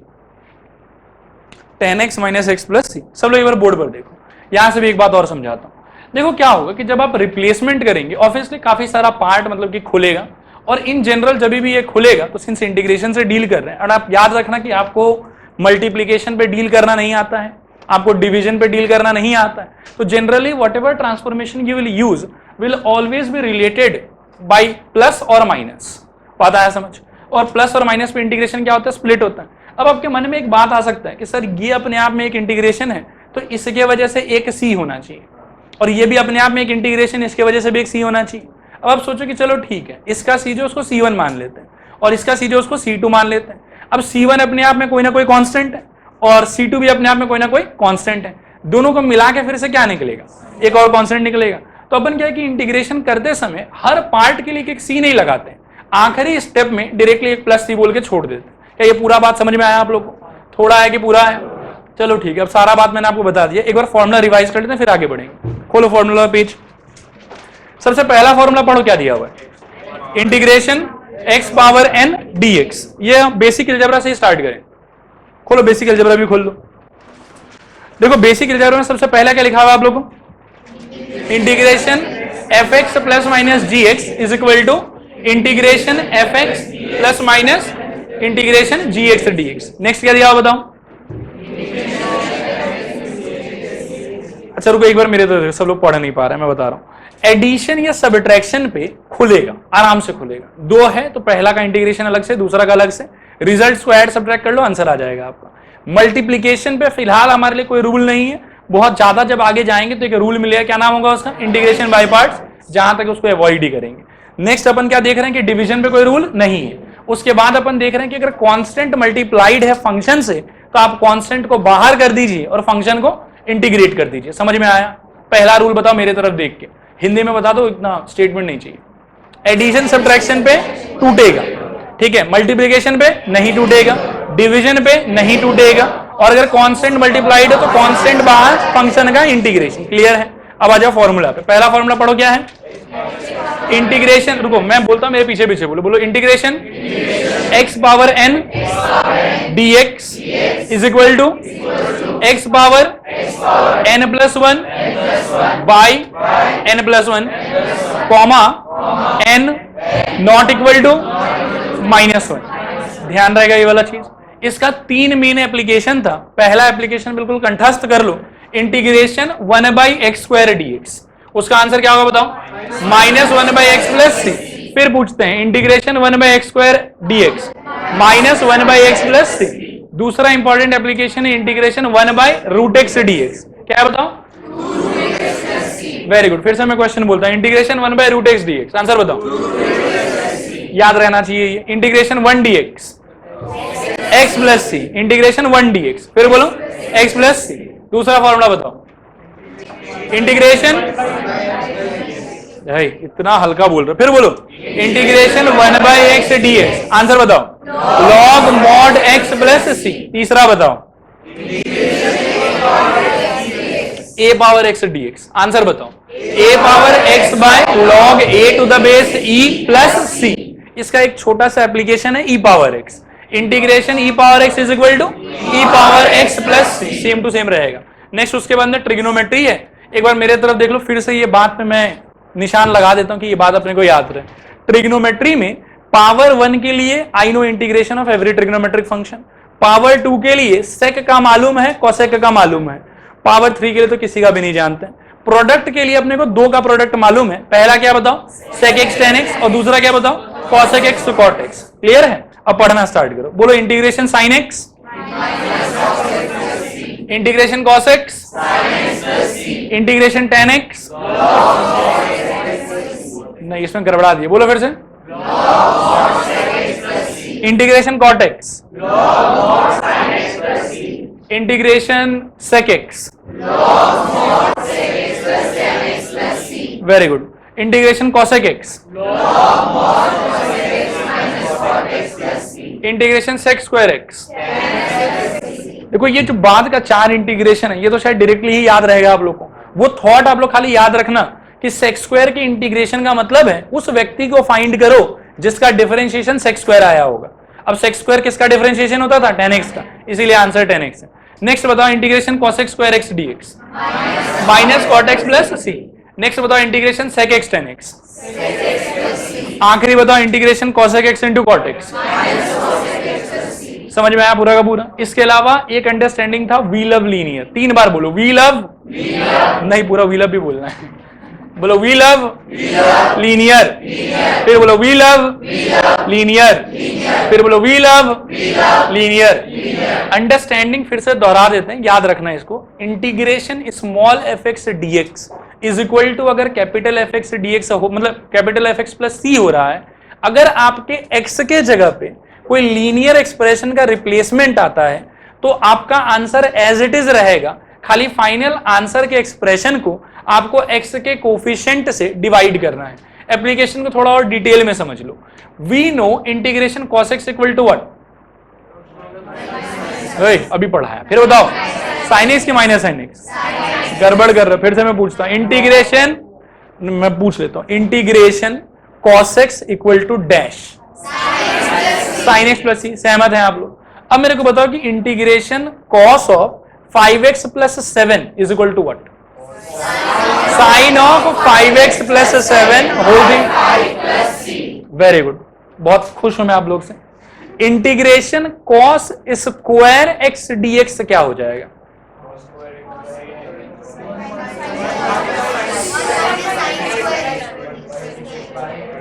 tan x minus x plus c। सब लोग एक बार board पर देखो, यहां से भी एक बात और समझाता हूं। देखो क्या होगा कि जब आप रिप्लेसमेंट करेंगे ऑब्वियसली काफी सारा पार्ट मतलब कि खुलेगा, और इन जनरल जब भी ये खुलेगा तो सिंस इंटीग्रेशन से डील कर रहे हैं, और आप याद रखना कि आपको मल्टीप्लीकेशन पे डील करना नहीं आता है, आपको डिवीजन पे डील करना नहीं आता है, तो generally what ever transformation you will use will always be related by plus और माइनस। पता है समझ? और प्लस और माइनस पे इंटीग्रेशन क्या होता है, स्प्लिट होता है। अब आपके मन में एक बात आ सकता है कि सर ये अपने आप में एक इंटीग्रेशन है तो इसके वजह से एक सी होना चाहिए, और ये भी अपने आप में एक इंटीग्रेशन, इसके वजह से भी एक सी होना चाहिए। अब आप सोचो कि चलो ठीक है, इसका सी जो उसको C1 मान लेते हैं और इसका सी जो उसको C2 मान लेते हैं। अब C1 अपने आप में कोई ना कोई कांस्टेंट है और C2 भी अपने आप में कोई ना कोई कांस्टेंट है, दोनों को मिला के फिर से क्या निकलेगा, एक और कांस्टेंट निकलेगा। तो अपन क्या है कि इंटीग्रेशन करते समय हर पार्ट के लिए एक सी नहीं लगाते, आखिरी स्टेप में डायरेक्टली एक प्लस सी बोल के छोड़ देते। क्या ये पूरा बात समझ में आया आप लोग को? थोड़ा है कि पूरा है? चलो ठीक है, अब सारा बात मैंने आपको बता दिया, एक बार फॉर्मूला रिवाइज कर लेते हैं फिर आगे बढ़ेंगे। खोलो फॉर्मूला पेज, सबसे पहला फॉर्मूला पढ़ो क्या दिया हुआ है, integration x power n dx। ये बेसिक अलजेब्रा से स्टार्ट करें, खोलो बेसिक अलजेब्रा भी खोल लो। देखो बेसिक अलजेब्रा में सबसे पहला क्या लिखा हुआ है आप लोगों को, integration fx plus minus gx is equal to integration fx plus minus integration gx dx। Next क्या दिया हुआ बताओ? अच्छा रुको एक बार, मेरे तो सब लोग पढ़ नहीं पा रहे हैं, मैं बता रहा हूं। एडिशन या सबट्रैक्शन पे खुलेगा, आराम से खुलेगा। दो है तो पहला का इंटीग्रेशन अलग से, दूसरा का अलग से, रिजल्ट को ऐड सब्ट्रैक्ट कर लो, आंसर आ जाएगा आपका। मल्टीप्लीकेशन पे फिलहाल हमारे लिए कोई रूल नहीं है, बहुत ज्यादा जब आगे जाएंगे तो एक रूल मिलेगा, क्या नाम होगा उसका, इंटीग्रेशन बाय पार्ट्स, जहां तक उसको अवॉइड ही करेंगे। नेक्स्ट अपन क्या देख रहे हैं कि डिवीजन पे कोई रूल नहीं है। उसके बाद अपन देख रहे हैं कि अगर कांस्टेंट मल्टीप्लाइड है फंक्शन से तो आप कांस्टेंट को बाहर कर दीजिए और फंक्शन को इंटीग्रेट कर दीजिए। समझ में आया? पहला रूल बताओ मेरे तरफ देख के, हिंदी में बता दो, इतना स्टेटमेंट नहीं चाहिए। एडिशन सब्ट्रैक्शन पे टूटेगा, ठीक है, मल्टीप्लिकेशन पे नहीं टूटेगा, डिवीजन पे नहीं टूटेगा, और अगर कांस्टेंट मल्टीप्लाइड है तो कांस्टेंट बाहर, फंक्शन का इंटीग्रेशन। क्लियर है? अब आ जाओ फॉर्मूला पे। पहला फॉर्मूला पढ़ो क्या है, इंटीग्रेशन, रुको मैं बोलता हूं मेरे पीछे पीछे बोलो, बोलो integration x power n dx is equal to x power n plus 1 by n plus 1 comma n not equal to -1। ध्यान रहेगा ये वाला चीज। इसका 3 मेन एप्लीकेशन था। पहला एप्लीकेशन बिल्कुल कंठस्थ कर लो, इंटीग्रेशन 1/x² dx। उसका आंसर क्या होगा बताओ, -1/x प्लस c। फिर पूछते हैं integration 1/x² dx -1/x plus c। दूसरा इंपॉर्टेंट एप्लीकेशन है इंटीग्रेशन 1/√x dx। क्या है बताओ? Very good. फिर से मैं क्वेश्चन बोलता हूं, इंटीग्रेशन 1/√x dx। आंसर बताओ, याद रहना चाहिए ये। Integration 1 dx x plus c, integration 1 dx, फिर बोलो x प्लस c। दूसरा फॉर्मूला बताओ, इंटीग्रेशन, इतना हल्का बोल रहे, फिर बोलो इंटीग्रेशन 1/x dx। आंसर बताओ, log mod x plus c। तीसरा बताओ, a power x dx। Answer बताओ, a power x by log a to the base e plus c. इसका एक छोटा सा एप्लीकेशन है e power x, integration e power x is equal to e power x plus c, same to same रहेगा। Next उसके बाद में trigonometry है। एक बार मेरे तरफ देख लो फिर से, ये बात पे मैं निशान लगा देता हूं कि ये बात अपने को याद रहे। ट्रिग्नोमेट्री में पावर 1 के लिए I know integration of every trigonometric function, power 2 के लिए सेक का मालूम है, कोसेक का मालूम है, पावर 3 के लिए तो किसी का भी नहीं जानते। प्रोडक्ट के लिए अपने को 2 का प्रोडक्ट मालूम है, पहला क्या बताओ सेक एक्स टेन एक्स और दूसरा क्या बताओ cosec x cot x. Clear है? अब पढ़ना स्टार्ट करो। बोलो integration sin x, integration cos x, integration tan x. नहीं इसमें गड़बड़ा दिए, बोलो फिर से। Integration cot x, integration sec x, very good. Integration cosec x, integration sec square x. देखो ये जो बाद का 4 इंटीग्रेशन है ये तो शायद डायरेक्टली ही याद रहेगा आप लोग को। वो थॉट आप लोग खाली याद रखना कि सेक स्क्वायर के इंटीग्रेशन का मतलब है उस व्यक्ति को फाइंड करो जिसका डिफरेंशिएशन सेक स्क्वायर आया होगा। अब सेक स्क्वायर किसका डिफरेंशिएशन होता था? tan x का, इसीलिए आंसर tan x है। नेक्स्ट बताओ integration cosec square x dx minus cot x plus c. Next बताओ integration sec x tan x। आखिरी बताओ integration cosec x into cot x। समझ में आया पूरा का पूरा? इसके अलावा एक अंडरस्टैंडिंग था वी लव लीनियर। 3 बार बोलो वी लव, नहीं पूरा वी लव भी बोलना है। बोलो वी लव लीनियर, फिर बोलो वी लव लीनियर, फिर बोलो वी लव लीनियर। अंडरस्टैंडिंग फिर से दोहरा देते हैं, याद रखना इसको। Integration small f x d x is equal to, अगर capital f x d x हो मतलब capital f x plus c हो रहा है, अगर आपके एक्स के जगह पे कोई लीनियर एक्सप्रेशन का रिप्लेसमेंट आता है तो आपका आंसर एज इट इज रहेगा, खाली फाइनल आंसर के एक्सप्रेशन को आपको एक्स के कोफिशिएंट से डिवाइड करना है। एप्लीकेशन को थोड़ा और डिटेल में समझ लो। We know integration cos x equal to what? अभी पढ़ाया, फिर बताओ sin x की माइनस sin x। गड़बड़ कर रहे, फिर से मैं पूछता हूं। इंटीग्रेशन, मैं पूछ लेता हूं, integration cos x equal to dash sin x plus c. सहमत हैं आप लोग? अब मेरे को बताओ कि integration cos of 5x plus 7 is equal to what? Sine of 5x plus 7 holding. Very good, बहुत खुश हूं मैं आप लोग से। Integration cos square x dx क्या हो जाएगा?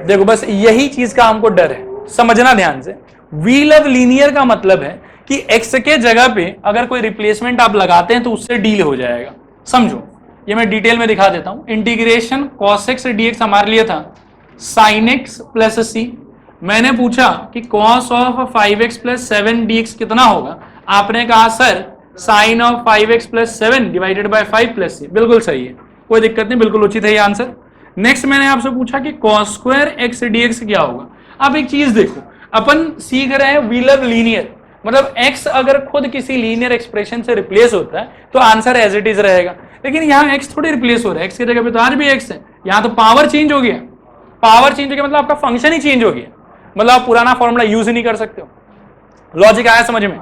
देखो बस यही चीज का हमको डर है, समझना ध्यान से। वी लव लीनियर का मतलब है कि x के जगह पे अगर कोई रिप्लेसमेंट आप लगाते हैं तो उससे डील हो जाएगा। समझो, ये मैं डिटेल में दिखा देता हूं। इंटीग्रेशन cos x dx हमारे लिए था sin x प्लस सी। मैंने पूछा कि cos of 5x plus 7 dx कितना होगा? आपने कहा sir sin of 5x plus 7 divided by 5 plus c. बिल्कुल सही है, कोई दिक्कत नहीं, बिल्कुल उचित है ये आंसर। नेक्स्ट मैंने आपसे पूछा कि cos स्क्वायर x dx क्या होगा? अब एक चीज देखो, अपन सीख रहे हैं वी लव लीनियर, मतलब x अगर खुद किसी लीनियर एक्सप्रेशन से रिप्लेस होता है तो आंसर एज इट इज रहेगा। लेकिन यहाँ x थोड़ी रिप्लेस हो रहा है, x की जगह पे तो आज भी x है। यहाँ तो पावर चेंज हो गया, पावर चेंज हो गया मतलब आपका फंक्शन ही चेंज हो गया, मतलब आप पुराना फॉर्मूला यूज ही नहीं कर सकते हो। लॉजिक आया समझ में?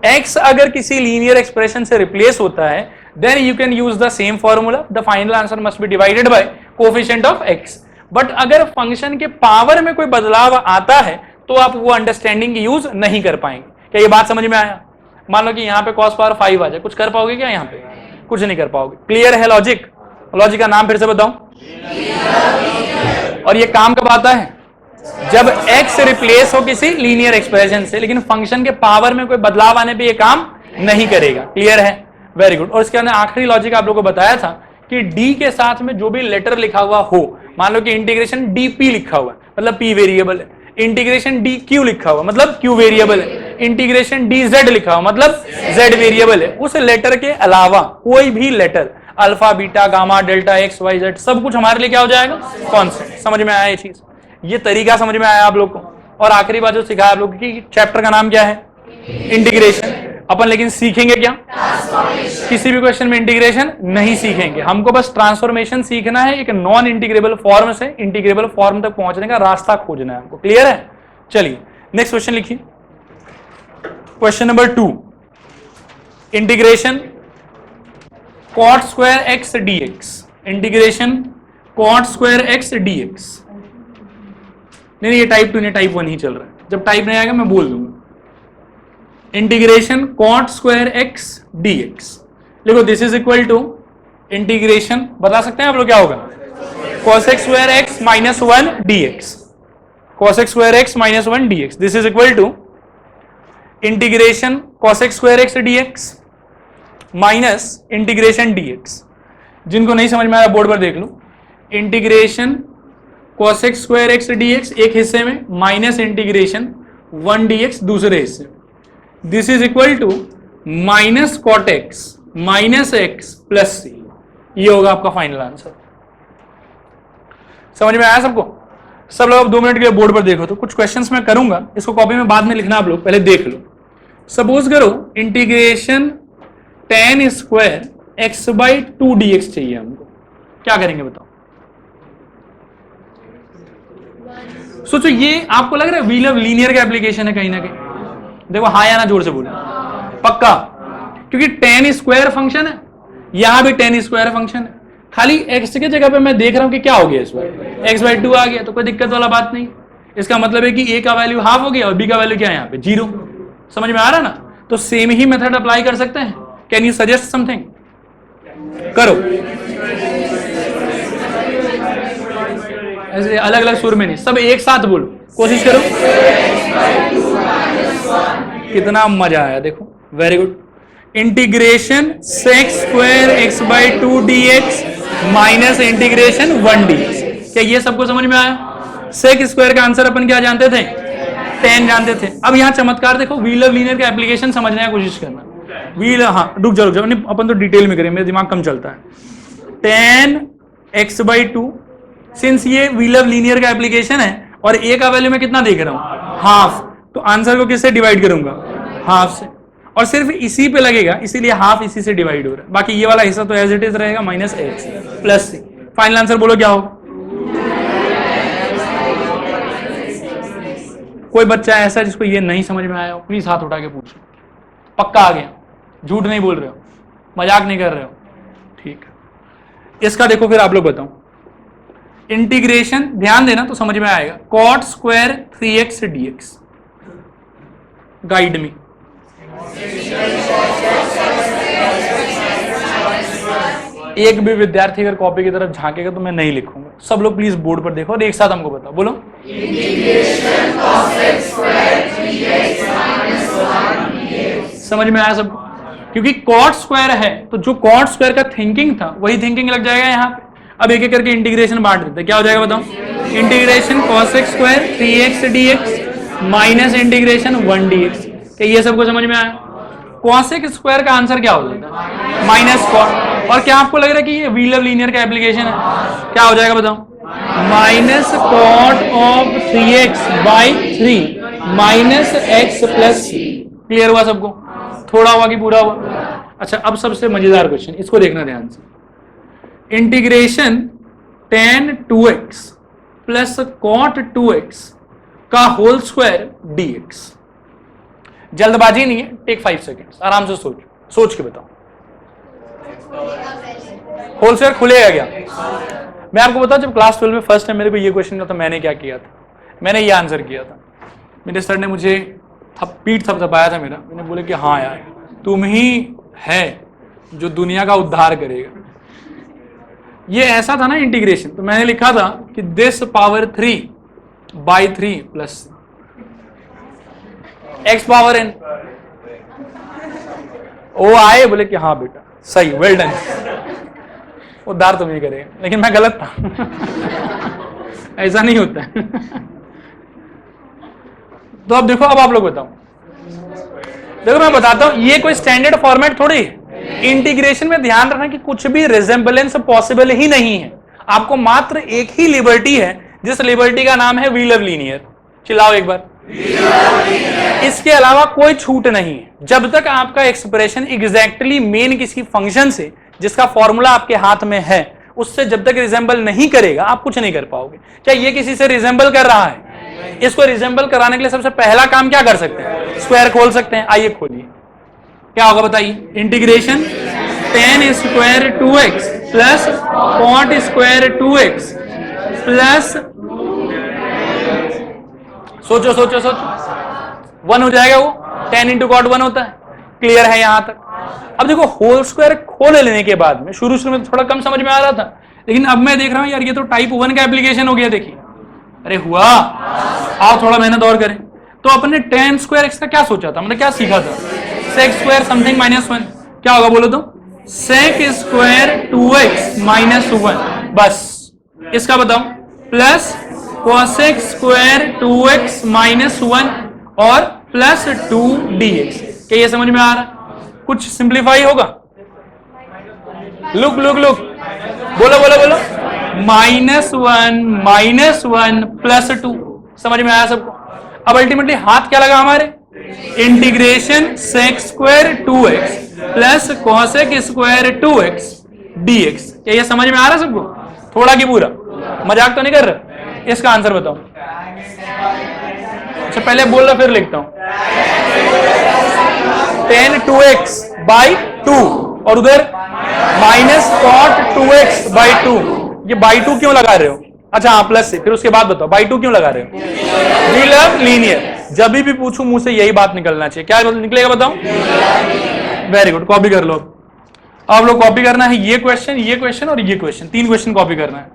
x अगर किसी लीनियर एक्सप्रेशन से रिप्लेस होता है then you can use the same formula, the final answer must be divided by coefficient of x। But अगर फंक्शन के पावर में कोई बदलाव आता है तो आप वो अंडरस्टैंडिंग यूज नहीं कर पाएंगे। क्या ये बात समझ में आया? मान लो कि यहाँ पे cos पावर 5 आ जाए, कुछ कर पाओगे क्या? यहाँ पे कुछ नहीं कर पाओगे। क्लियर है लॉजिक? लॉजिक का नाम फिर से बताऊं। और ये काम कब आता है? जब x रिप्लेस हो किसी लीनियर एक्सप्रेशन से, लेकिन फंक्शन के पावर में कोई बदलाव आने पे ये काम नहीं करेगा। क्लियर है? Very good. और इसके अंदर आखिरी लॉजिक आप लोगों को बताया था कि d के साथ में जो भी लेटर लिखा हुआ हो, मान लो कि इंटीग्रेशन dp लिखा हुआ है मतलब p वेरिएबल है, इंटीग्रेशन dq लिखा हुआ मतलब q वेरिएबल है, इंटीग्रेशन dz लिखा हुआ मतलब z वेरिएबल है, उस लेटर के अलावा कोई भी letter alpha beta gamma delta x y z सब कुछ हमारे लिए क्या हो जाएगा? कांस्टेंट। समझ में आया ये चीज? ये तरीका समझ में आया आप लोग को? और आखिरी बात जो सिखाया आप लोग की चैप्टर का नाम क्या है? इंटीग्रेशन। अपन लेकिन सीखेंगे क्या? किसी भी क्वेश्चन में इंटीग्रेशन नहीं सीखेंगे, हमको बस ट्रांसफॉर्मेशन सीखना है, एक नॉन इंटीग्रेबल फॉर्म से इंटीग्रेबल फॉर्म तक पहुंचने का रास्ता खोजना है हमको। क्लियर है? चलिए नेक्स्ट क्वेश्चन लिखिए, question number 2, integration cot square x dx, integration cot square x dx। नहीं ये टाइप 2 नहीं, टाइप 1 ही चल रहा है, जब टाइप नहीं आएगा मैं बोल दूंगा। Integration cot square x dx, देखो this is equal to integration, बता सकते हैं आप लोग क्या होगा? cos x square x minus 1 dx, cos x square x minus 1 dx, this is equal to integration cos x square x dx minus integration dx। जिनको नहीं समझ में आया बोर्ड पर देख लो, integration cos x square x dx एक हिस्से में माइनस इंटीग्रेशन 1 dx दूसरे हिस्से में, this is equal to minus cot x minus x plus c, ये होगा आपका फाइनल आंसर। समझ में आया सबको? सब लोग 2 मिनट के लिए बोर्ड पर देखो, तो कुछ क्वेश्चंस मैं करूंगा, इसको कॉपी में बाद में लिखना, आप लोग पहले देख लो। सपोज करो integration tan square x by 2 dx चाहिए हमको, क्या करेंगे बताओ? सोचो, ये आपको लग रहा है व्हील ऑफ लीनियर का एप्लीकेशन है कहीं ना कहीं? देखो हाँ या ना जोर से बोलो, पक्का? क्योंकि tan स्क्वायर फंक्शन है, यहां भी tan स्क्वायर फंक्शन है, खाली x की जगह पे मैं देख रहा हूं कि क्या हो गया, इस बार x बाई 2 आ गया, तो कोई दिक्कत वाला बात नहीं। इसका मतलब है कि a का वैल्यू हाफ हो गया और b का वैल्यू क्या है यहाँ पे 0। समझ में आ रहा है ना? तो सेम ही मेथड अप्लाई कर सकते हैं। Can you suggest something? करो, ऐसे अलग अलग सुर में नहीं, सब एक साथ बोलो, कोशिश करो। कितना मजा आया देखो, very good. Integration sec square x by 2 dx minus integration 1 dx, क्या ये सबको समझ में आया? सेक स्क्वायर का आंसर अपन क्या जानते थे? tan जानते थे। अब यहाँ चमत्कार देखो, व्हील ऑफ लीनियर का एप्लीकेशन समझने की कोशिश करना। व्हील, हाँ रुक जाओ, अपन तो डिटेल में करें, मेरा दिमाग कम चलता है। tan x बाई 2, सिंस ये व्हील ऑफ लीनियर का एप्लीकेशन है और a का वैल्यू मैं कितना देख रहा हूँ? हाफ, तो आंसर को किससे डिवाइड करूंगा? हाफ से, और सिर्फ इसी पे लगेगा, इसीलिए हाफ इसी से डिवाइड हो रहा है, बाकी ये वाला हिस्सा तो एज इट इज रहेगा, माइनस एक्स प्लस सी। फाइनल आंसर बोलो क्या होगा? कोई बच्चा ऐसा जिसको ये नहीं समझ में आया हो, प्लीज हाथ उठा के पूछो। पक्का आ गया? झूठ नहीं बोल रहे हो, मजाक नहीं कर रहे हो? ठीक है, इसका देखो फिर आप लोग बताओ। इंटीग्रेशन ध्यान देना तो समझ में आएगा, cot square 3x dx, guide me. एक भी विद्यार्थी अगर कॉपी की तरफ झांकेगा तो मैं नहीं लिखूंगा। सब लोग प्लीज बोर्ड पर देखो और एक साथ हमको बताओ, बोलो। समझ में आया सबको? क्योंकि cot स्क्वायर है तो जो cot स्क्वायर का थिंकिंग था वही थिंकिंग लग जाएगा यहाँ पे। अब एक एक करके इंटीग्रेशन बांट देते, क्या हो जाएगा बताओ? Integration cos x square 3x dx minus integration 1 dx, क्या ये सबको समझ में आया? cos x स्क्वायर का आंसर क्या हो जाएगा? माइनस cot, और क्या आपको लग रहा है कि ये व्हील ऑफ लीनियर का एप्लीकेशन है? क्या हो जाएगा बताओ? Minus cot of 3x by 3 minus x plus c. Clear हुआ सबको? थोड़ा हुआ कि पूरा हुआ? अच्छा, अब सबसे मजेदार क्वेश्चन, इसको देखना ध्यान से। Integration tan 2x plus cot 2x का होल स्क्वायर dx। जल्दबाजी नहीं है, टेक 5 सेकेंड्स, आराम से सोच के बताओ। होल स्क्वायर खुलेगा क्या? मैं आपको बताऊं, जब क्लास 12 में फर्स्ट टाइम मेरे को ये क्वेश्चन था तो मैंने क्या किया था? मैंने ये आंसर किया था। मेरे सर ने मुझे पीठ थपथपाया था मेरा, मैंने बोले कि हाँ यार तुम ही है जो दुनिया का उद्धार करेगा। ये ऐसा था ना इंटीग्रेशन, तो मैंने लिखा था कि this power 3 by 3 plus x power n। वो आए बोले कि हाँ बेटा सही, वेल डन, उद्धार तुम ही करेगा, लेकिन मैं गलत था। ऐसा नहीं होता है। तो अब देखो, अब आप लोग बताओ। देखो मैं बताता हूं, ये कोई स्टैंडर्ड फॉर्मेट थोड़ी है। इंटीग्रेशन में ध्यान रखना कि कुछ भी रिजेंबलेंस पॉसिबल ही नहीं है। आपको मात्र एक ही लिबर्टी है, जिस लिबर्टी का नाम है व्हील ऑफ लीनियर। चिल्लाओ एक बार, इसके अलावा कोई छूट नहीं है। जब तक आपका एक्सप्रेशन एग्जैक्टली मेन किसी फंक्शन से जिसका फॉर्मूला आपके हाथ में है उससे जब तक रिजेंबल नहीं करेगा आप कुछ नहीं कर पाओगे। क्या ये किसी से रिजेंबल कर रहा है? इसको रिजेंबल कराने के लिए सबसे पहला काम क्या कर सकते हैं? स्क्वायर खोल सकते हैं। आइए खोलिए, क्या होगा बताइए। Integration tan square 2x plus cot square 2x plus सोचो सोचो सोचो 1 हो जाएगा। वो tan इंटू कॉट 1 होता है। क्लियर है यहां तक? अब देखो होल स्क्वायर खोल लेने के बाद में शुरू में थोड़ा कम समझ में आ रहा था, लेकिन अब मैं देख रहा हूं यार ये तो टाइप 1 का एप्लीकेशन हो गया। देखिए, अरे हुआ। आओ थोड़ा मेहनत और करें। तो अपने tan स्क्वायर x का क्या सोचा था, मतलब क्या सीखा था? sec square something -1। क्या होगा बोलो तो? sec square 2x -1। बस इसका बताओ। प्लस cosec स्क्वायर 2x -1 और प्लस 2dx। क्या ये समझ में आ रहा? कुछ सिंप्लीफाई होगा? लुक लुक लुक, बोलो बोलो बोलो। -1 प्लस 2। समझ में आया सबको? अब अल्टीमेटली हाथ क्या लगा हमारे? Integration sec square 2x plus cosec square 2x dx। क्या ये समझ में आ रहा सबको? थोड़ा की पूरा? मजाक तो नहीं कर रहे? इसका आंसर बताओ। अच्छा पहले बोल रहा फिर लिखता हूं। tan 2x बाई 2 और उधर -cot 2x बाई 2। ये बाई 2 क्यों लगा रहे हो? अच्छा हाँ प्लस से, फिर उसके बाद बताओ बाई 2 क्यों लगा रहे हो? We love linear. जब भी पूछूं मुंह से यही बात निकलना चाहिए। क्या निकलेगा बताओ? वेरी गुड, कॉपी कर लो। अब लोग कॉपी करना है ये क्वेश्चन और ये क्वेश्चन, 3 क्वेश्चन कॉपी करना है।